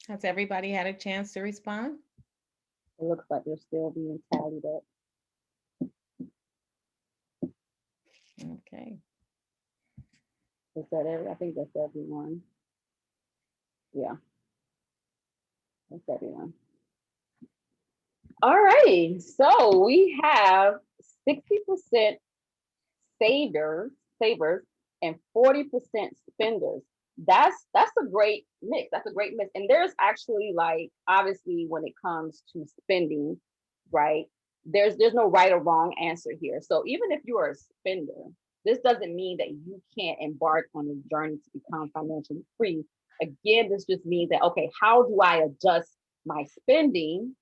Has everybody had a chance to respond? It looks like they're still being tallied up. Okay. Is that I think that's everyone. Yeah. That's everyone. All right. So we have 60% savers and 40% spenders. That's a great mix. That's a great mix. And there's actually, like, obviously when it comes to spending, right? There's no right or wrong answer here. So even if you are a spender, this doesn't mean that you can't embark on a journey to become financially free. Again, this just means that, okay, how do I adjust my spending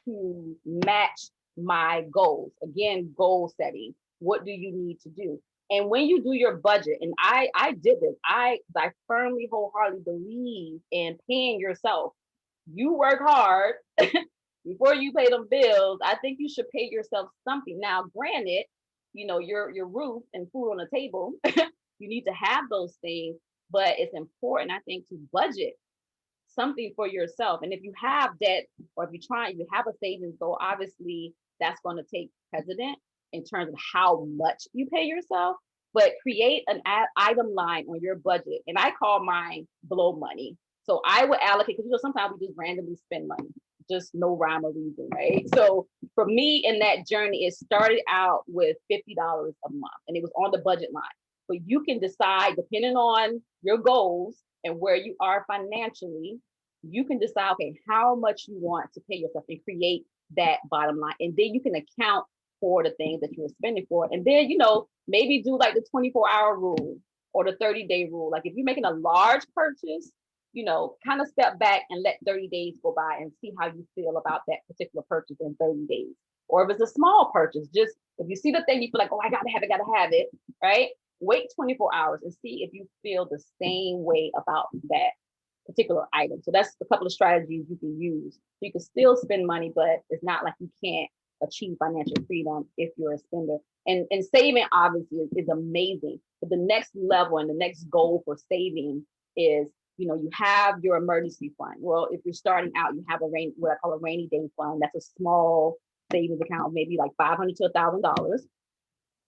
to match my goals? Again, goal setting. What do you need to do? And when you do your budget, and I did this, I firmly, wholeheartedly believe in paying yourself. You work hard before you pay them bills. I think you should pay yourself something. Now, granted, your roof and food on the table, you need to have those things, but it's important, I think, to budget something for yourself. And if you have debt, or if you have a savings goal, obviously that's going to take precedent in terms of how much you pay yourself. But create an item line on your budget, and I call mine blow money. So I would allocate, because sometimes we just randomly spend money, just no rhyme or reason, right? So for me in that journey, it started out with $50 a month, and it was on the budget line. But you can decide, depending on your goals and where you are financially, you can decide, okay, how much you want to pay yourself and create that bottom line. And then you can account for the things that you're spending for. And then, maybe do like the 24-hour rule or the 30-day rule. Like if you're making a large purchase, kind of step back and let 30 days go by and see how you feel about that particular purchase in 30 days. Or if it's a small purchase, just if you see the thing, you feel like, oh, I gotta have it, right? Wait 24 hours and see if you feel the same way about that particular item. So that's a couple of strategies you can use. So you can still spend money, but it's not like you can't achieve financial freedom if you're a spender. And saving obviously is amazing. But the next level and the next goal for saving is, you have your emergency fund. Well, if you're starting out, you have what I call a rainy day fund. That's a small savings account, maybe like $500 to $1,000.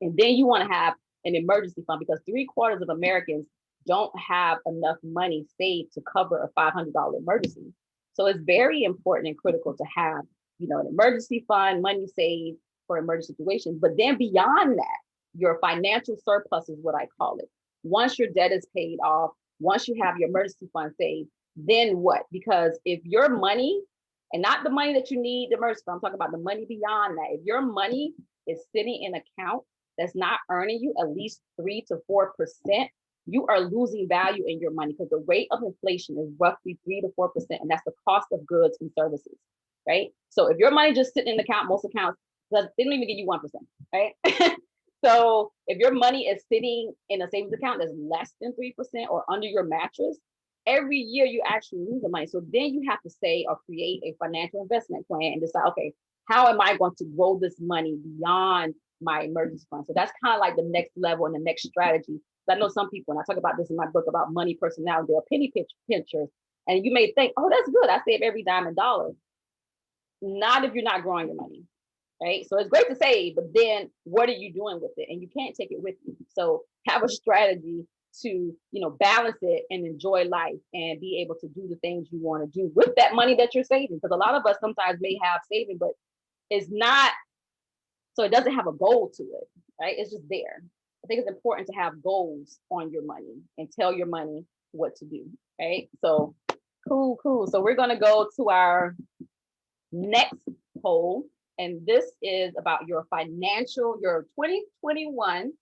And then you want to have an emergency fund, because 3/4 of Americans don't have enough money saved to cover a $500 emergency. So it's very important and critical to have, an emergency fund, money saved for emergency situations. But then beyond that, your financial surplus is what I call it. Once your debt is paid off, once you have your emergency fund saved, then what? Because if your money, and not the money that you need, the emergency fund, I'm talking about the money beyond that. If your money is sitting in an account that's not earning you at least 3 to 4%, you are losing value in your money, because the rate of inflation is roughly 3 to 4%, and that's the cost of goods and services, right? So if your money just sitting in the account, most accounts, they don't even give you 1%, right? So if your money is sitting in a savings account that's less than 3% or under your mattress, every year you actually lose the money. So then you have to say or create a financial investment plan and decide, okay, how am I going to grow this money beyond my emergency fund? So that's kind of like the next level and the next strategy. I know some people, and I talk about this in my book about money personality, they're penny pinchers. And you may think, oh, that's good, I save every dime and dollar. Not if you're not growing your money, right? So it's great to save, but then what are you doing with it? And you can't take it with you. So have a strategy to, balance it and enjoy life and be able to do the things you want to do with that money that you're saving. Because a lot of us sometimes may have saving, but it's not, so it doesn't have a goal to it, right? It's just there. I think it's important to have goals on your money and tell your money what to do, right? So cool. So we're going to go to our next poll, and this is about your 2021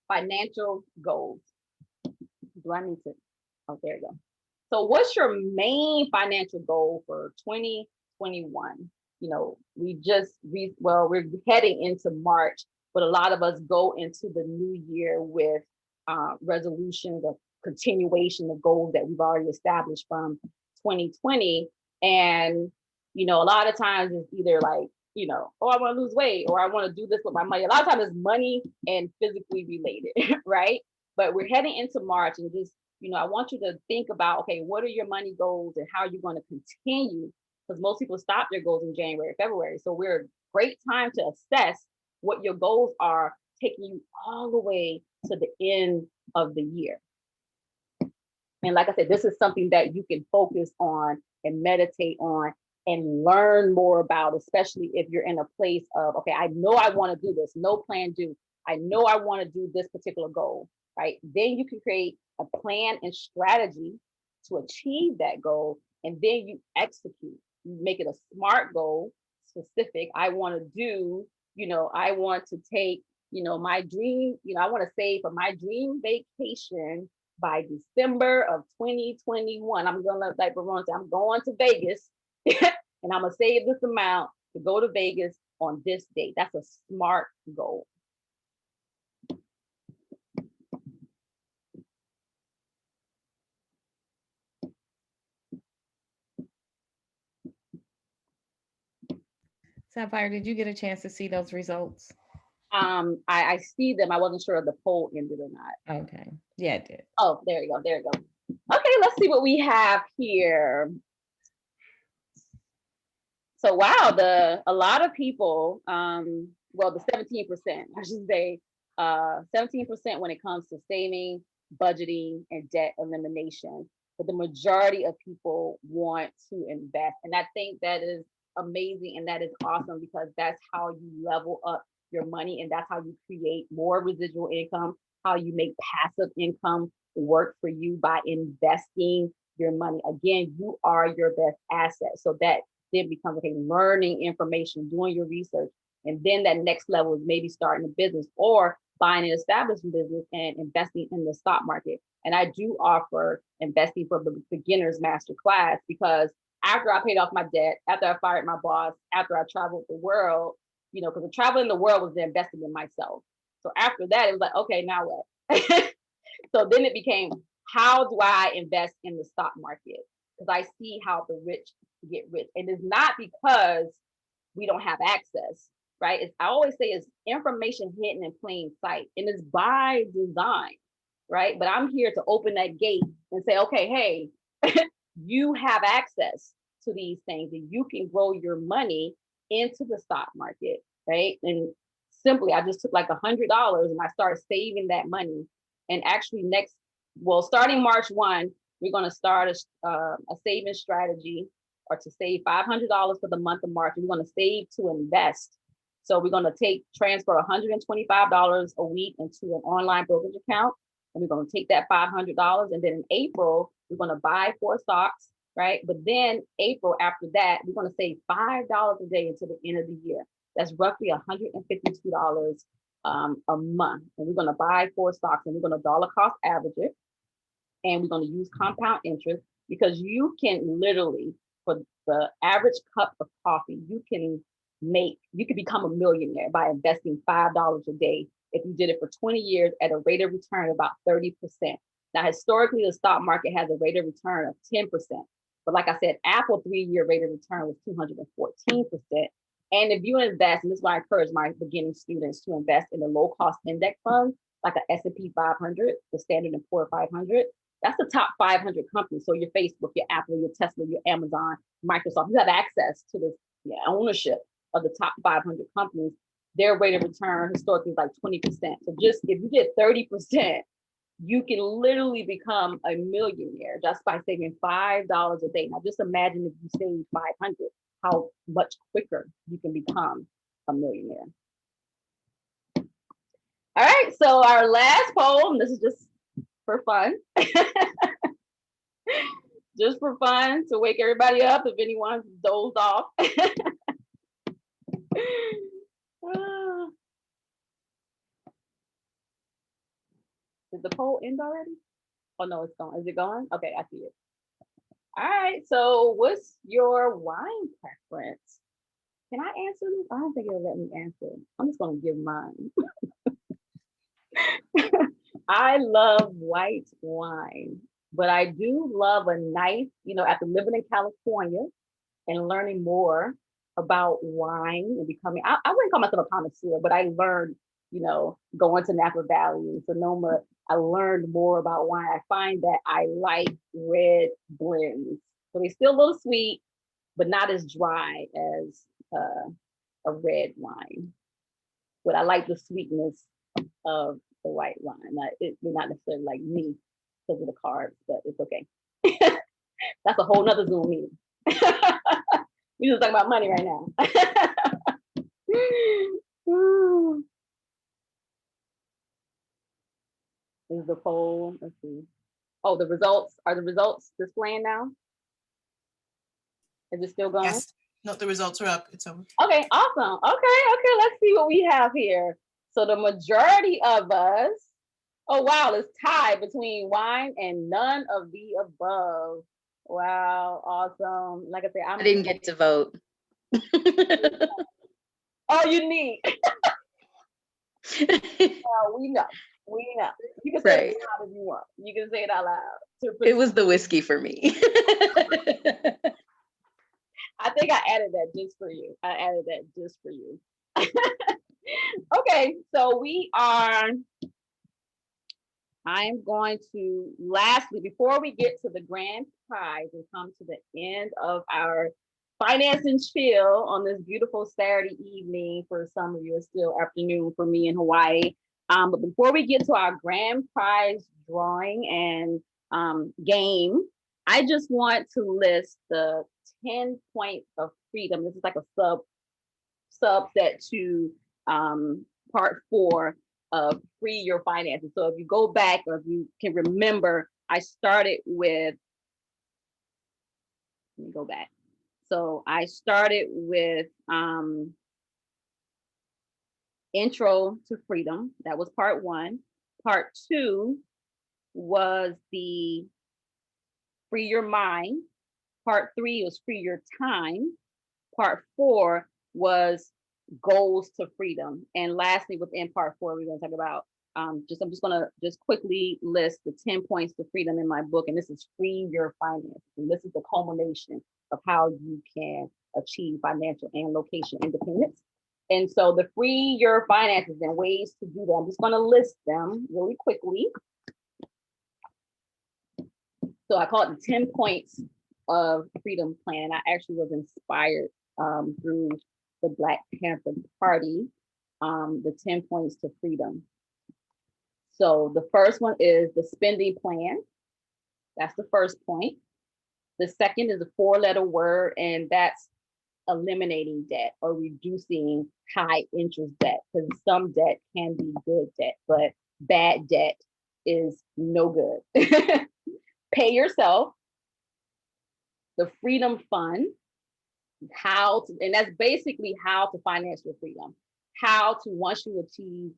financial goals. Do I need to? Oh, there you go. So what's your main financial goal for 2021? We're heading into March, but a lot of us go into the new year with resolutions of continuation of goals that we've already established from 2020. And, a lot of times it's either like, oh, I want to lose weight, or I want to do this with my money. A lot of times it's money and physically related, right? But we're heading into March, and just, I want you to think about, okay, what are your money goals and how are you going to continue? Because most people stop their goals in January, February. So we're a great time to assess what your goals are, taking you all the way to the end of the year. And like I said, this is something that you can focus on and meditate on and learn more about, especially if you're in a place of, okay, I know I want to do this, no plan do. I know I want to do this particular goal, right? Then you can create a plan and strategy to achieve that goal, and then you execute. You make it a SMART goal, specific. I want to do, I want to take, my dream, I want to save for my dream vacation by December of 2021. I'm going to, like Verona said, I'm going to Vegas and I'm going to save this amount to go to Vegas on this date. That's a SMART goal. Sapphire, did you get a chance to see those results? I see them. I wasn't sure if the poll ended or not. Okay. Yeah, it did. Oh, there you go. There you go. Okay, let's see what we have here. So wow, a lot of people, well, the 17%, I should say, 17% when it comes to saving, budgeting, and debt elimination. But the majority of people want to invest. And I think that is amazing and that is awesome because that's how you level up your money and that's how you create more residual income, how you make passive income work for you by investing your money. Again, you are your best asset. So that then becomes okay, learning information, doing your research. And then that next level is maybe starting a business or buying an established business and investing in the stock market. And I do offer investing for the beginners masterclass because after I paid off my debt, after I fired my boss, after I traveled the world, you know, because the traveling the world was the investing in myself. So after that, it was like, okay, now what? So then it became, how do I invest in the stock market? Because I see how the rich get rich. And it's not because we don't have access, right? I always say it's information hidden in plain sight and it's by design, right? But I'm here to open that gate and say, okay, hey, you have access to these things and you can grow your money into the stock market, right? And simply, I just took like $100 and I started saving that money. And actually starting March 1, we're going to start a saving strategy or to save $500 for the month of March. We're going to save to invest. So we're going to transfer $125 a week into an online brokerage account. And we're going to take that $500. And then in April, we're going to buy 4 stocks, right? But then April after that, we're going to save $5 a day until the end of the year. That's roughly $152 a month. And we're going to buy 4 stocks and we're going to dollar cost average it. And we're going to use compound interest because you can literally, for the average cup of coffee, you can become a millionaire by investing $5 a day if you did it for 20 years at a rate of return of about 30%. Now, historically, the stock market has a rate of return of 10%. But like I said, Apple 3-year rate of return was 214%. And if you invest, and this is why I encourage my beginning students to invest in a low-cost index fund, like an S&P 500, the Standard & Poor's 500, that's the top 500 companies. So your Facebook, your Apple, your Tesla, your Amazon, Microsoft, you have access to the ownership of the top 500 companies. Their rate of return historically is like 20%. So just if you get 30%, you can literally become a millionaire just by saving $5 a day. Now just imagine if you save 500, how much quicker you can become a millionaire. All right, so our last poll, and this is just for fun. Just for fun to wake everybody up if anyone's dozed off. Did the poll end already? Oh no, it's gone. Is it gone? Okay, I see it. All right, so what's your wine preference? Can I answer this? I don't think it'll let me answer. I'm just gonna give mine. I love white wine, but I do love a nice, after living in California and learning more about wine and becoming, I wouldn't call myself a connoisseur, but I learned, going to Napa Valley and Sonoma, I learned more about wine. I find that I like red blends. So they're still a little sweet, but not as dry as a red wine. But I like the sweetness of the white wine. It's not necessarily like me because of the carbs, but it's okay. That's a whole nother Zoom meeting. We just talking about money right now. This is the poll. Let's see. Oh, the results. Are the results displaying now? Is it still going? Yes. No, the results are up. It's over. Okay, awesome. Okay, let's see what we have here. So the majority of us, oh wow, it's tied between wine and none of the above. Wow, awesome. Like I said, I didn't get to vote. Oh, you need. We know. You can say it out loud if you want. You can say it out loud. It was the whiskey for me. I think I added that just for you. Okay, so I'm going to, lastly, before we get to the grand prize and come to the end of our finance and chill on this beautiful Saturday evening, for some of you, it's still afternoon for me in Hawaii. But before we get to our grand prize drawing and game, I just want to list the 10 points of freedom. This is like a subset to part 4 of Free Your Finances. So if you go back, or if you can remember, I started with, let me go back. So I started with Intro to Freedom. That was part 1. Part 2 was the Free Your Mind. Part 3 was Free Your Time. Part 4 was Goals to Freedom. And lastly, within part 4, we're going to talk about I'm just going to quickly list the 10 points to freedom in my book. And this is Free Your Finances. And this is the culmination of how you can achieve financial and location independence. And so the Free Your Finances and ways to do that, I'm just going to list them really quickly. So I call it the 10 points of freedom plan. I actually was inspired through the Black Panther Party, the 10 points to freedom. So the first one is the spending plan. That's the first point. The second is a 4-letter word, and that's eliminating debt or reducing high interest debt, because some debt can be good debt, but bad debt is no good. Pay yourself. The Freedom Fund, and that's basically how to finance your freedom. How to, once you achieve,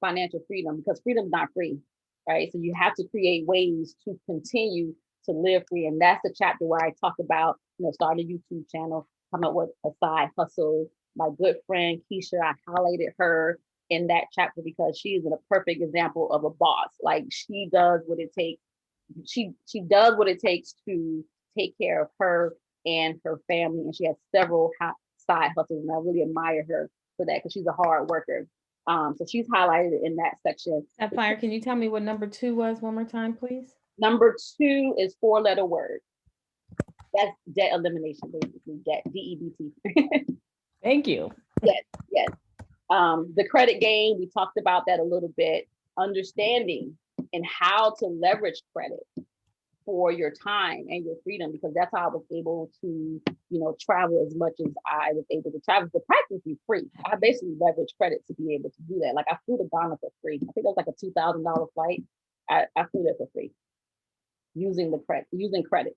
financial freedom, because freedom is not free, right? So you have to create ways to continue to live free. And that's the chapter where I talk about, start a YouTube channel, come up with a side hustle. My good friend Keisha, I highlighted her in that chapter because she is a perfect example of a boss. Like, she does what it takes. She does what it takes to take care of her and her family, and she has several side hustles, and I really admire her for that because she's a hard worker. So she's highlighted in that section. Sapphire, can you tell me what number 2 was one more time, please? Number 2 is 4-letter word. That's debt elimination, basically. Debt, DEBT. Thank you. Yes. The credit game, we talked about that a little bit. Understanding and how to leverage credit for your time and your freedom, because that's how I was able to, travel as much as I was able to travel for practically free. I basically leveraged credit to be able to do that. Like, I flew to Ghana for free. I think it was like a $2,000 flight. I flew there for free using credit.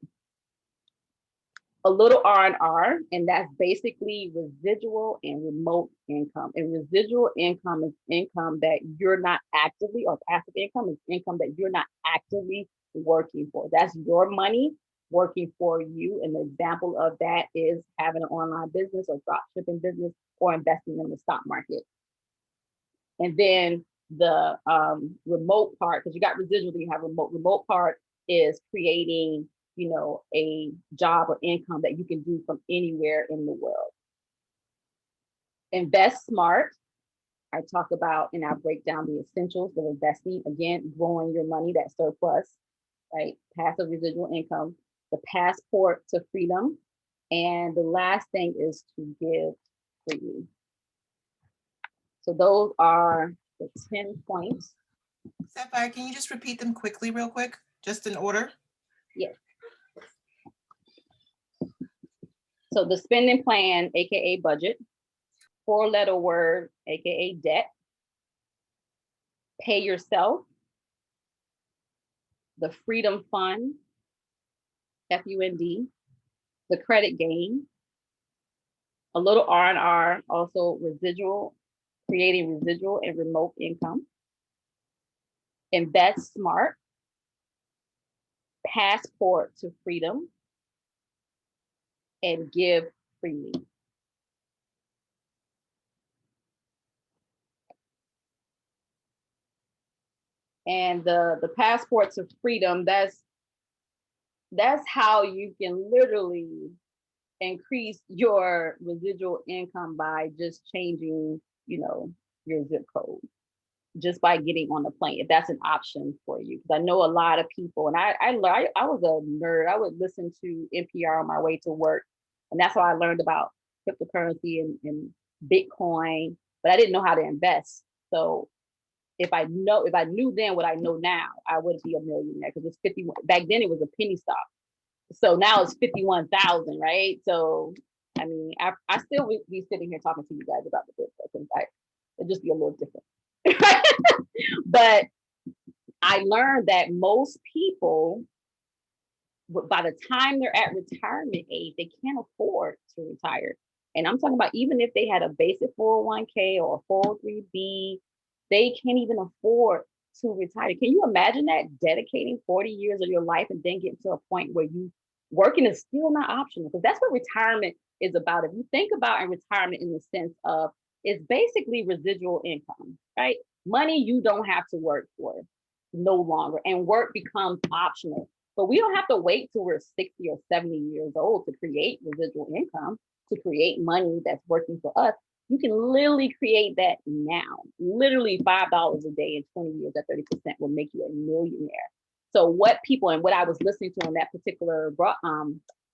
A little R&R, and that's basically residual and remote income. And residual income is income that you're not actively, or passive income is income that you're not actively working for. That's your money working for you. And the example of that is having an online business or drop shipping business or investing in the stock market. And then the remote part, because you got residual, you have remote. Remote part is creating, a job or income that you can do from anywhere in the world. Invest smart. I talk about, and I break down the essentials of investing. Again, growing your money, that surplus, right? Passive residual income, the passport to freedom. And the last thing is to give freely. So those are the 10 points. Sapphire, can you just repeat them quickly, real quick, just in order? Yes. So the spending plan, AKA budget, 4-letter word, AKA debt, pay yourself, the Freedom Fund, FUND, the credit gain, a little R&R, also residual, creating residual and remote income, invest smart, passport to freedom, and give freely. And the passport to freedom, that's how you can literally increase your residual income by just changing, your zip code, just by getting on the plane, if that's an option for you. Because I know a lot of people, and I was a nerd. I would listen to NPR on my way to work, and that's how I learned about cryptocurrency and Bitcoin, but I didn't know how to invest. So if I knew then what I know now, I would be a millionaire, because it's 51. Back then it was a penny stock. So now it's 51,000, right? So I mean, I still would be sitting here talking to you guys about the Bitcoin. It'd just be a little different. But I learned that most people, by the time they're at retirement age, they can't afford to retire. And I'm talking about even if they had a basic 401k or a 403b, they can't even afford to retire. Can you imagine that, dedicating 40 years of your life and then getting to a point where working is still not optional? Because that's what retirement is about. If you think about in retirement in the sense of, it's basically residual income, right? Money you don't have to work for no longer, and work becomes optional. But we don't have to wait till we're 60 or 70 years old to create residual income, to create money that's working for us. You can literally create that now. Literally $5 a day in 20 years at 30% will make you a millionaire. So what I was listening to on that particular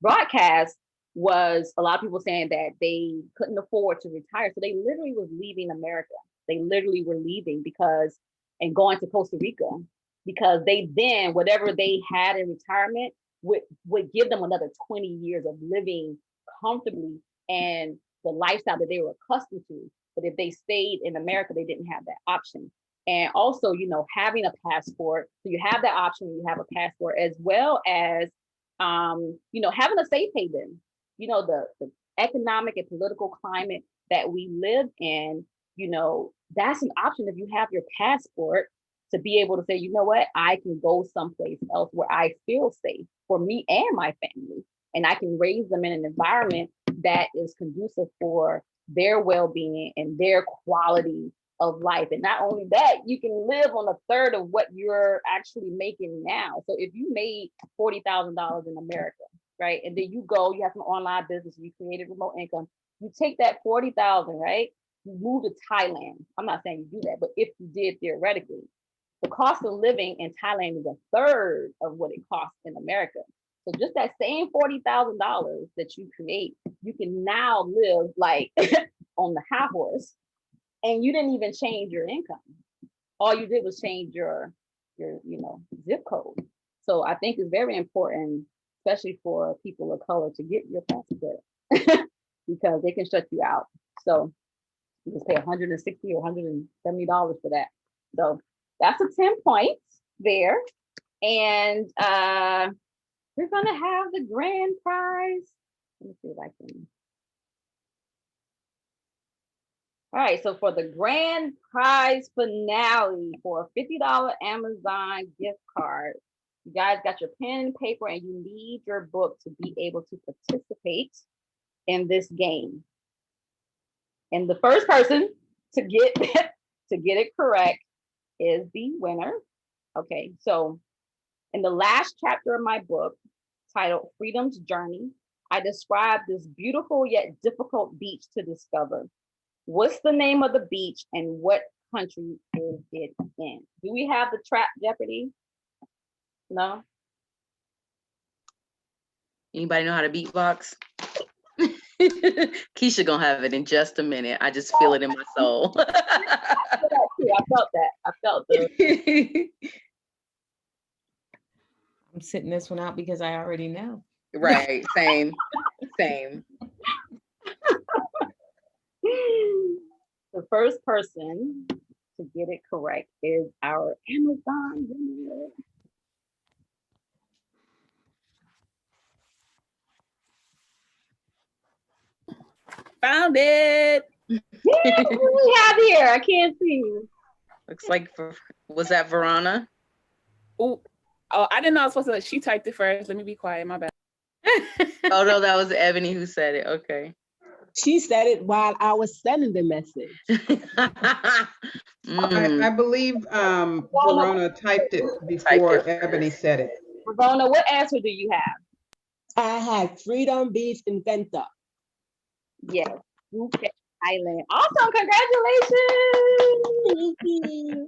broadcast was a lot of people saying that they couldn't afford to retire. So they literally was leaving America. They literally were leaving and going to Costa Rica, because they then, whatever they had in retirement would give them another 20 years of living comfortably and the lifestyle that they were accustomed to. But if they stayed in America, they didn't have that option. And also, having a passport. So you have that option, you have a passport, as well as, having a safe haven. The economic and political climate that we live in, that's an option if you have your passport, to be able to say, you know what, I can go someplace else where I feel safe for me and my family. And I can raise them in an environment that is conducive for their well-being and their quality of life. And not only that, you can live on a third of what you're actually making now. So if you made $40,000 in America, right? And then you have some online business, you created remote income, you take that 40,000, right? You move to Thailand. I'm not saying you do that, but if you did theoretically, the cost of living in Thailand is a third of what it costs in America. So just that same $40,000 that you create, you can now live like on the high horse, and you didn't even change your income. All you did was change your zip code. So I think it's very important, especially for people of color, to get your passport because they can shut you out. So you just pay $160 or $170 for that. So that's a 10 points there. And we're gonna have the grand prize. Let me see if I can. All right, so for the grand prize finale, for a $50 Amazon gift card, you guys got your pen and paper, and you need your book to be able to participate in this game. And the first person to get it correct is the winner. Okay, so in the last chapter of my book, titled Freedom's Journey, I describe this beautiful yet difficult beach to discover. What's the name of the beach and what country is it in? Do we have the trap Jeopardy? No? Anybody know how to beatbox? Keisha gonna have it in just a minute. I just feel it in my soul. I felt that. I felt that. I'm sitting this one out because I already know. Right. Same. Same. The first person to get it correct is our Amazon winner. Found it. Yeah, what do we have here? I can't see. Looks like, was that Verona? Oh, I didn't know I was supposed to. She typed it first. Let me be quiet. My bad. Oh no, that was Ebony who said it. Okay. She said it while I was sending the message. I believe Verona typed it before Ebony said it. Verona, what answer do you have? I had Freedom Beach Inventor. Yes, Phuket Island. Awesome, congratulations.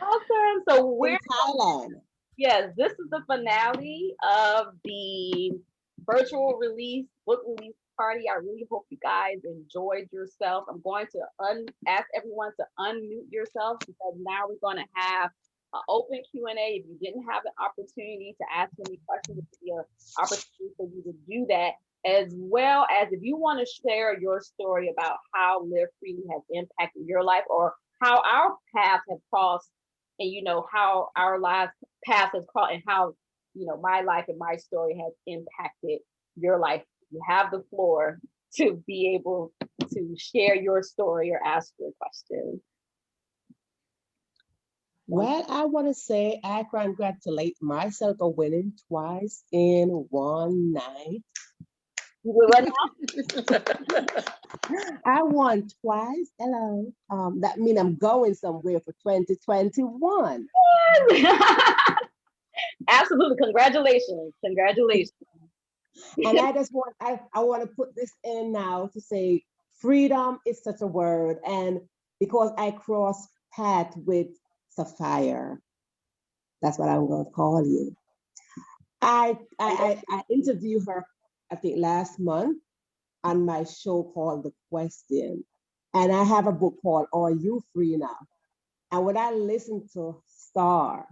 Awesome. So In we're Thailand. yes, this is the finale of the virtual release, book release party. I really hope you guys enjoyed yourself. I'm going to ask everyone to unmute yourself because now we're going to have an open Q&A. If you didn't have an opportunity to ask any questions, it will be an opportunity for you to do that, as well as if you want to share your story about how Live Freely has impacted your life or how our paths have crossed and how our lives path has crossed and how my life and my story has impacted your life. You have the floor to be able to share your story or ask your question. Well, I want to say I congratulate myself for winning twice in one night. I won twice. Hello. That means I'm going somewhere for 2021. Absolutely. Congratulations. Congratulations. And I just want I want to put this in now to say freedom is such a word. And because I cross path with Sapphire, that's what I'm going to call you. I interviewed her, I think last month on my show called The Question. And I have a book called Are You Free Now? And when I listen to Star,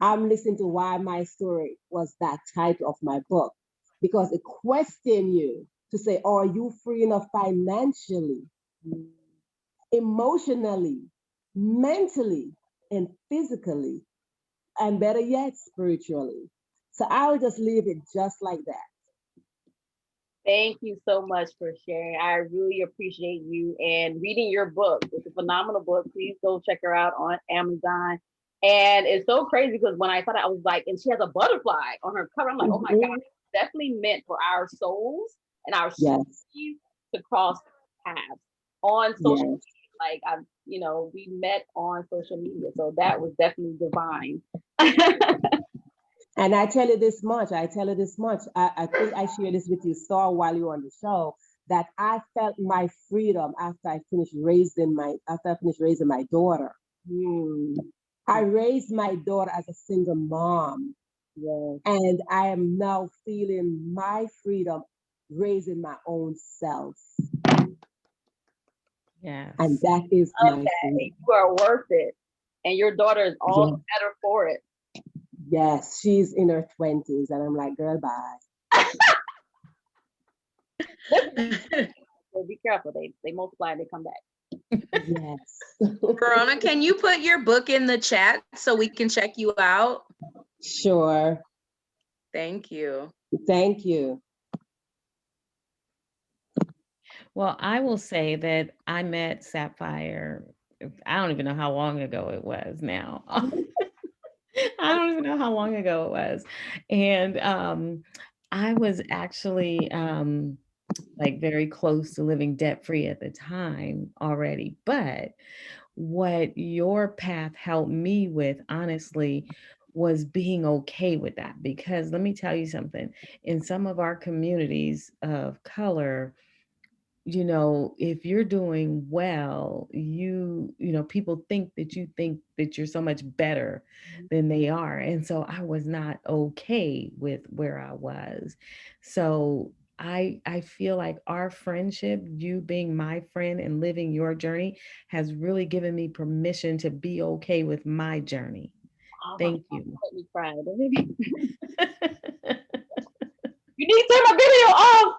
I'm listening to why my story was that title of my book, because it questions you to say, are you free enough financially, emotionally, mentally, and physically, and better yet, spiritually? So I will just leave it just like that. Thank you so much for sharing. I really appreciate you and reading your book. It's a phenomenal book. Please go check her out on Amazon. And it's so crazy because when I thought I was like, and she has a butterfly on her cover. I'm like, oh my God, it's definitely meant for our souls and our souls to cross paths on social media. Like we met on social media. So that was definitely divine. And I tell you this much, I think I shared this with you, Star, while you were on the show, that I felt my freedom after I finished raising my daughter. I raised my daughter as a single mom. Yes. And I am now feeling my freedom raising my own self. Yeah. And that is my freedom. You are worth it. And your daughter is all the better for it. Yes, she's in her 20s, and I'm like, girl, bye. So be careful. They multiply and they come back. Yes. Verona, can you put your book in the chat so we can check you out? Sure. Thank you. Thank you. Well, I will say that I met Sapphire, I don't even know how long ago it was now. I don't even know how long ago it was. And I was actually like very close to living debt-free at the time already. But what your path helped me with, honestly, was being okay with that. Because let me tell you something, in some of our communities of color, if you're doing well, people think that you're so much better than they are. And so I was not okay with where I was. So I feel like our friendship, you being my friend and living your journey, has really given me permission to be okay with my journey. Thank you. Let me cry. You need to turn my video off.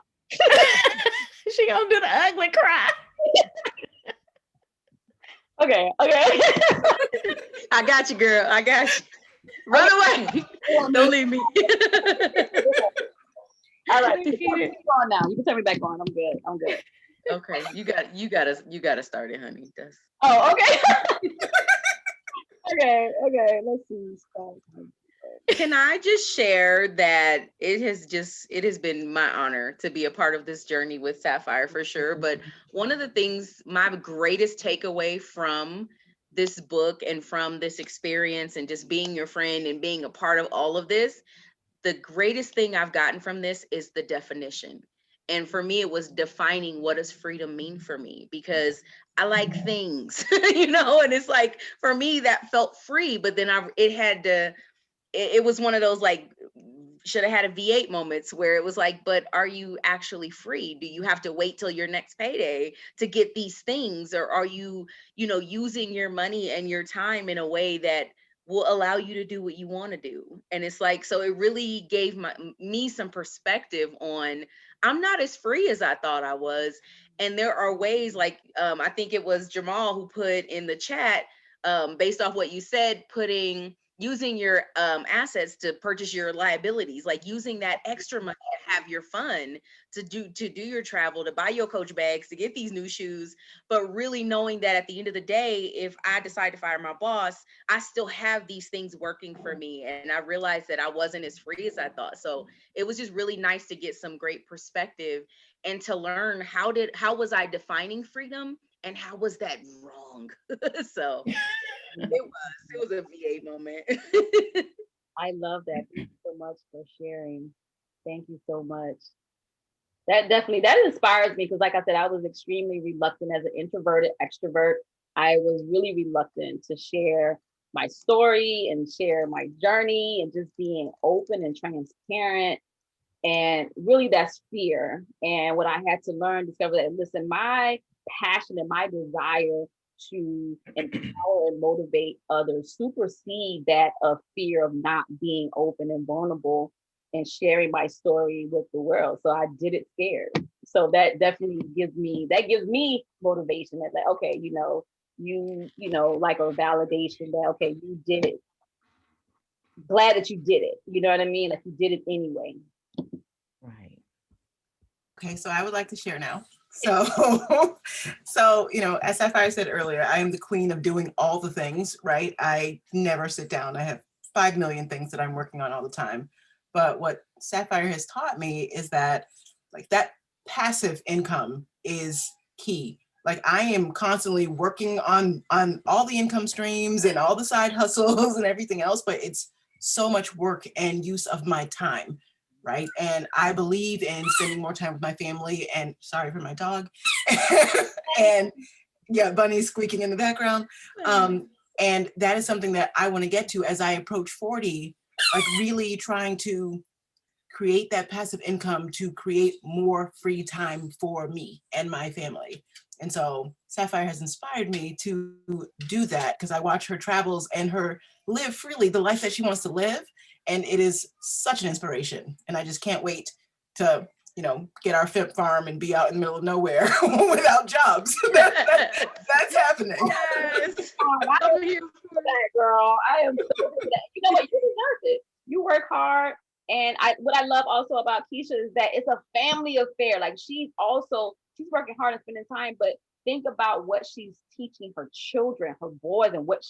She gonna do the ugly cry. Okay. I got you, girl. I got you. Run away. Don't leave me. All right. You can on now. You can turn me back on. I'm good. Okay. You gotta start it, honey. Oh, okay. Okay. Let's see. Can I just share that it has been my honor to be a part of this journey with Sapphire for sure. But one of the things, my greatest takeaway from this book and from this experience and just being your friend and being a part of all of this, the greatest thing I've gotten from this is the definition. And for me, it was defining what does freedom mean for me, because I like things, and it's like, for me, that felt free, but then it was one of those, like, should have had a V8 moments where it was like, but are you actually free? Do you have to wait till your next payday to get these things? Or are you, using your money and your time in a way that will allow you to do what you want to do? And it's like, so it really gave me some perspective on, I'm not as free as I thought I was. And there are ways, like, I think it was Jamal who put in the chat, based off what you said, using your assets to purchase your liabilities, like using that extra money to have your fun, to do your travel, to buy your Coach bags, to get these new shoes, but really knowing that at the end of the day, if I decide to fire my boss, I still have these things working for me. And I realized that I wasn't as free as I thought. So it was just really nice to get some great perspective and to learn how was I defining freedom and how was that wrong. So it was a VA moment. I love that. Thank you so much for sharing. Thank you so much. That inspires me, because like I said, I was extremely reluctant as an introverted extrovert. I was really reluctant to share my story and share my journey and just being open and transparent. And really that's fear. And what I had to discover that, listen, my passion and my desire to empower and motivate others supersede that of fear of not being open and vulnerable and sharing my story with the world. So I did it scared. So that definitely gives me motivation. That, like, okay, like a validation that, okay, you did it. Glad that you did it. You know what I mean? Like, you did it anyway. Right. Okay, so I would like to share now. So, as Sapphire said earlier, I am the queen of doing all the things, right? I never sit down. I have 5 million things that I'm working on all the time. But what Sapphire has taught me is that, like, that passive income is key. Like, I am constantly working on all the income streams and all the side hustles and everything else, but it's so much work and use of my time. Right. And I believe in spending more time with my family, and sorry for my dog. And yeah, Bunny's squeaking in the background. And that is something that I want to get to as I approach 40, like really trying to create that passive income to create more free time for me and my family. And so Sapphire has inspired me to do that, because I watch her travels and her live freely, the life that she wants to live. And it is such an inspiration. And I just can't wait to, get our FIP farm and be out in the middle of nowhere without jobs. That's happening. Yes. I'm here for that, girl. I am so good at that. You know what? You deserve it. You work hard. And what I love also about Keisha is that it's a family affair. Like, she's working hard and spending time, but think about what she's teaching her children, her boys, and what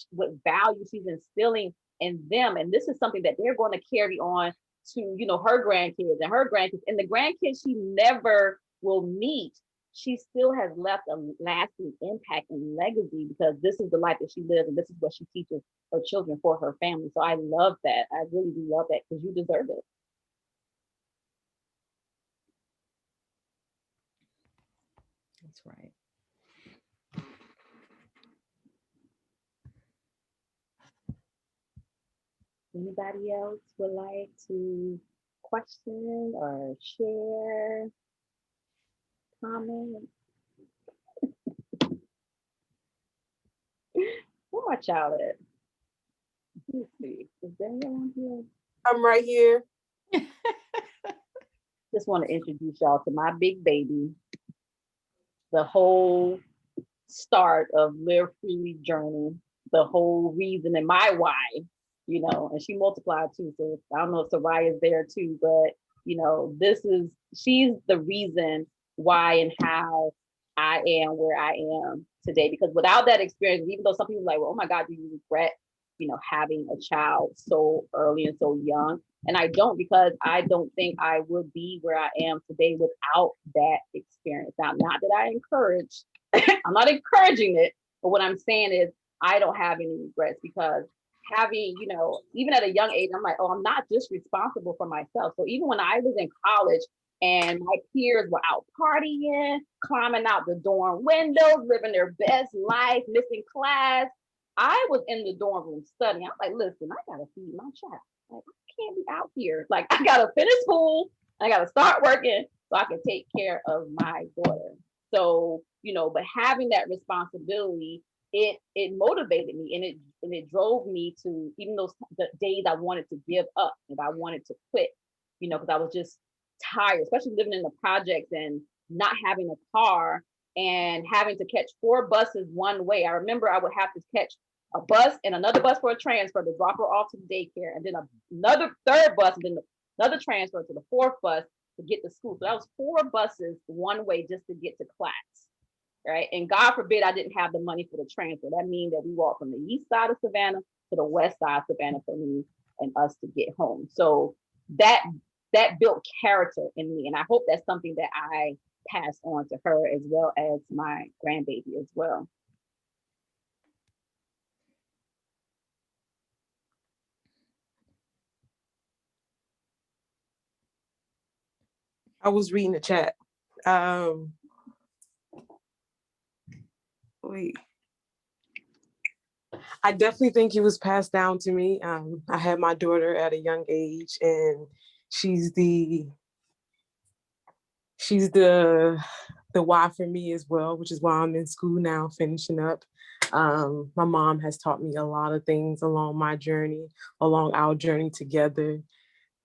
value she's instilling in them. And this is something that they're going to carry on to, her grandkids and her grandkids, and the grandkids she never will meet. She still has left a lasting impact and legacy, because this is the life that she lives, and this is what she teaches her children for her family. So I love that. I really do love that, because you deserve it. That's right. Anybody else would like to question or share, comment? Where my child at? Let's see. Is Daniel here? I'm right here. Just want to introduce y'all to my big baby. The whole start of Live Freely journey, the whole reason and my why, and she multiplied too. So I don't know if Soraya's there too, but she's the reason why and how I am where I am today. Because without that experience, even though some people are like, well, oh my God, do you regret, having a child so early and so young? And I don't, because I don't think I would be where I am today without that experience. Now, not that I encourage, I'm not encouraging it, but what I'm saying is I don't have any regrets, because having, even at a young age, I'm like, oh, I'm not just responsible for myself. So even when I was in college and my peers were out partying, climbing out the dorm windows, living their best life, missing class, I was in the dorm room studying. I'm like, listen, I gotta feed my child. Like, I can't be out here. Like, I gotta finish school. I gotta start working so I can take care of my daughter. So, but having that responsibility, it motivated me, and it drove me to, even those the days I wanted to give up, if I wanted to quit, because I was just tired, especially living in the projects and not having a car and having to catch 4 buses one way. I remember I would have to catch a bus and another bus for a transfer to drop her off to the daycare, and then another third bus, and then another transfer to the 4th bus to get to school. So that was 4 buses one way just to get to class, right? And God forbid I didn't have the money for the transfer. That means that we walked from the east side of Savannah to the west side of Savannah for me and us to get home. So that built character in me, and I hope that's something that I pass on to her as well as my grandbaby as well. I was reading the chat. Wait. I definitely think it was passed down to me. I had my daughter at a young age, and she's the why for me as well, which is why I'm in school now, finishing up. My mom has taught me a lot of things along my journey, along our journey together.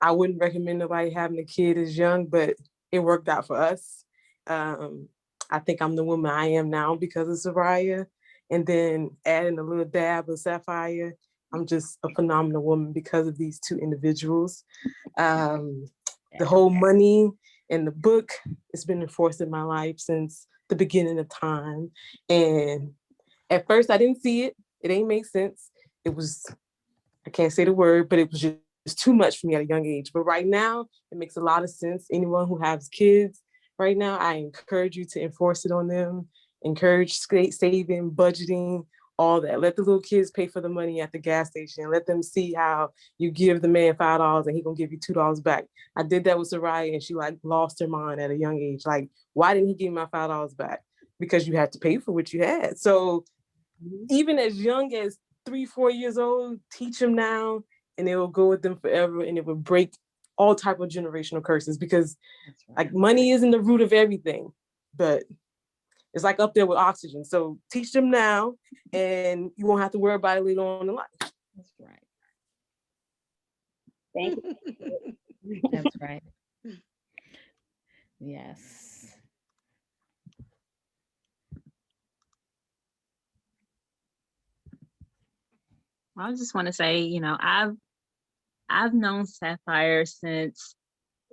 I wouldn't recommend nobody having a kid as young, but it worked out for us. I think I'm the woman I am now because of Soraya. And then adding a little dab of Sapphire, I'm just a phenomenal woman because of these 2 individuals. The whole money and the book has been enforced in my life since the beginning of time. And at first I didn't see it. It ain't make sense. It was, I can't say the word, but it was just too much for me at a young age. But right now, it makes a lot of sense. Anyone who has kids right now, I encourage you to enforce it on them. Encourage saving, budgeting, all that. Let the little kids pay for the money at the gas station. Let them see how you give the man $5 and he gonna give you $2 back. I did that with Soraya, and she lost her mind at a young age. Like, why didn't he give me my $5 back? Because you had to pay for what you had. So even as young as 3-4 years old, teach them now, and it will go with them forever, and it will break all type of generational curses, because like money isn't the root of everything, but it's like up there with oxygen. So teach them now, and you won't have to worry about it later on in life. That's right. Thank you. That's right. Yes. I just want to say, I've known Sapphire since,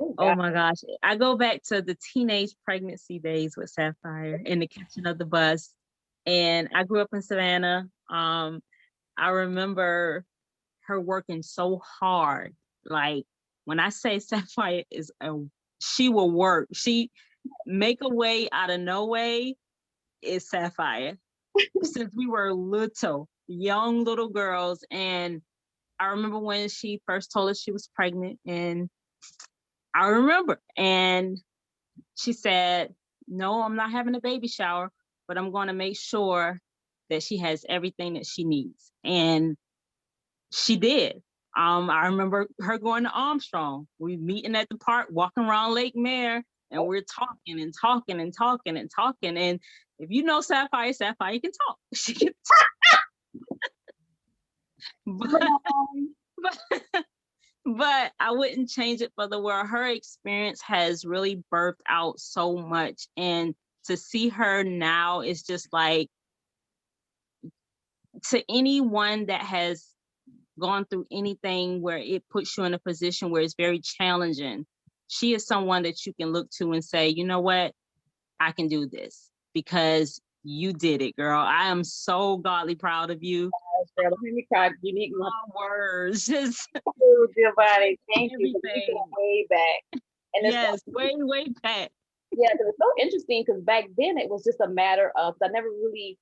oh my gosh, I go back to the teenage pregnancy days with Sapphire in the kitchen of the bus. And I grew up in Savannah. I remember her working so hard. Like, when I say Sapphire she will work. She make a way out of no way is Sapphire. Since we were young little girls. And I remember when she first told us she was pregnant, and I remember, and she said, no, I'm not having a baby shower, but I'm going to make sure that she has everything that she needs. And she did. I remember her going to Armstrong. We meeting at the park, walking around Lake Mare, and we're talking and talking and talking and talking. And if you know Sapphire can talk. She can talk. But I wouldn't change it for the world. Her experience has really birthed out so much. And to see her now is just like, to anyone that has gone through anything where it puts you in a position where it's very challenging, she is someone that you can look to and say, you know what, I can do this because you did it, girl. I am so godly proud of you. Girl, let me cry. You need my words. Just dear body. Thank you. Way back. And yes, way back. Yeah, it was so interesting because back then it was just a matter of, I never really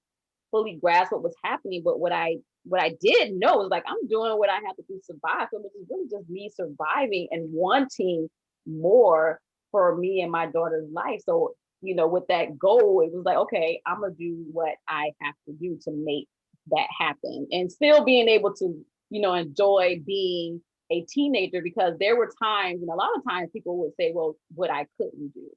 fully grasped what was happening, but what I what I did know was like, I'm doing what I have to do to survive. So it was really just me surviving and wanting more for me and my daughter's life. So, with that goal, it was like, okay, I'm going to do what I have to do to make that happen, and still being able to, enjoy being a teenager, because there were times, and a lot of times people would say, well, what I couldn't do.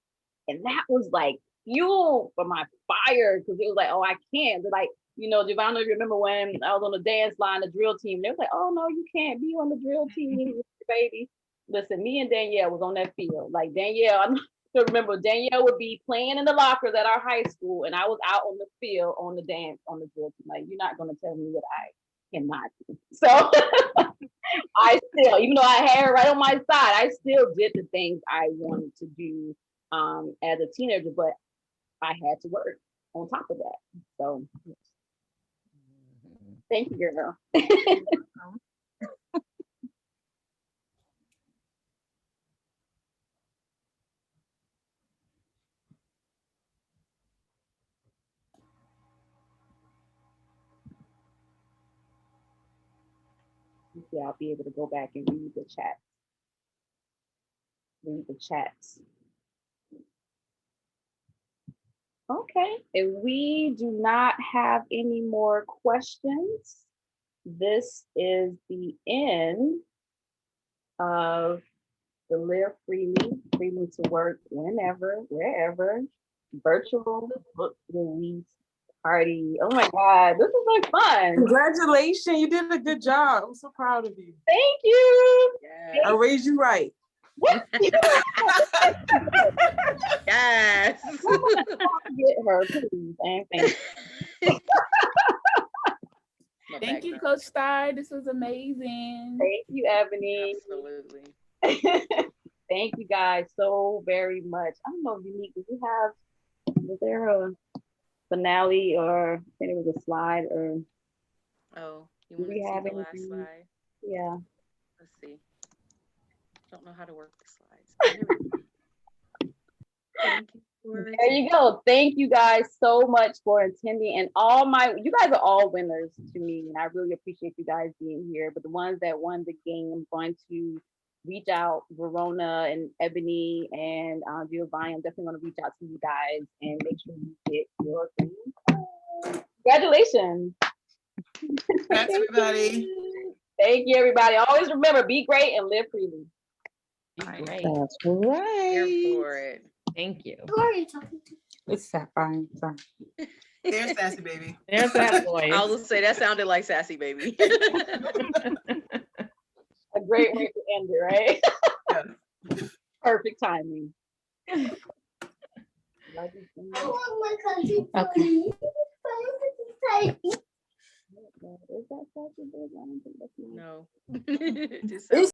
And that was like fuel for my fire, because it was like, oh, I can't. But like, Giovanna, you remember when I was on the dance line, the drill team, they was like, oh no, you can't be on the drill team, baby. Listen, me and Danielle was on that field. Like Danielle, I still remember Danielle would be playing in the lockers at our high school, and I was out on the field on the drill team. Like, you're not gonna tell me what I cannot do. So I still, even though I had her right on my side, I still did the things I wanted to do as a teenager, but I had to work on top of that. So thank you, girl. Yeah, I'll be able to go back and read the chat. Okay, if we do not have any more questions, this is the end of the Live Freely, Freedom to Work Whenever, Wherever virtual book release party. Oh my God, this is like fun. Congratulations, you did a good job. I'm so proud of you. Thank you. Yes. I raised you right. Yes. Get her, please. And thank you. Thank you, Coach Star. This was amazing. Thank you, Ebony. Absolutely. Thank you guys so very much. I don't know, Unique, was there a finale, or I think it was a slide, or you want to see the last slide? Yeah. Let's see. Don't know how to work the slides. Here we go. Thank you. There you go. Thank you guys so much for attending, and you guys are all winners to me, and I really appreciate you guys being here. But the ones that won the game, I'm going to reach out, Verona and Ebony and Giovanni. I'm definitely going to reach out to you guys and make sure you get your thing. Congratulations. Thanks, everybody. Thank you, everybody. Always remember, be great and live freely. Be great. That's right. Here for it. Thank you. Who are you talking to? It's Sapphire. Sorry. There's Sassy Baby. There's that voice. I was say that sounded like Sassy Baby. A great way to end it, right? Yeah. Perfect timing. I want my country. Okay. Is that Sassy Baby? I don't think that's No.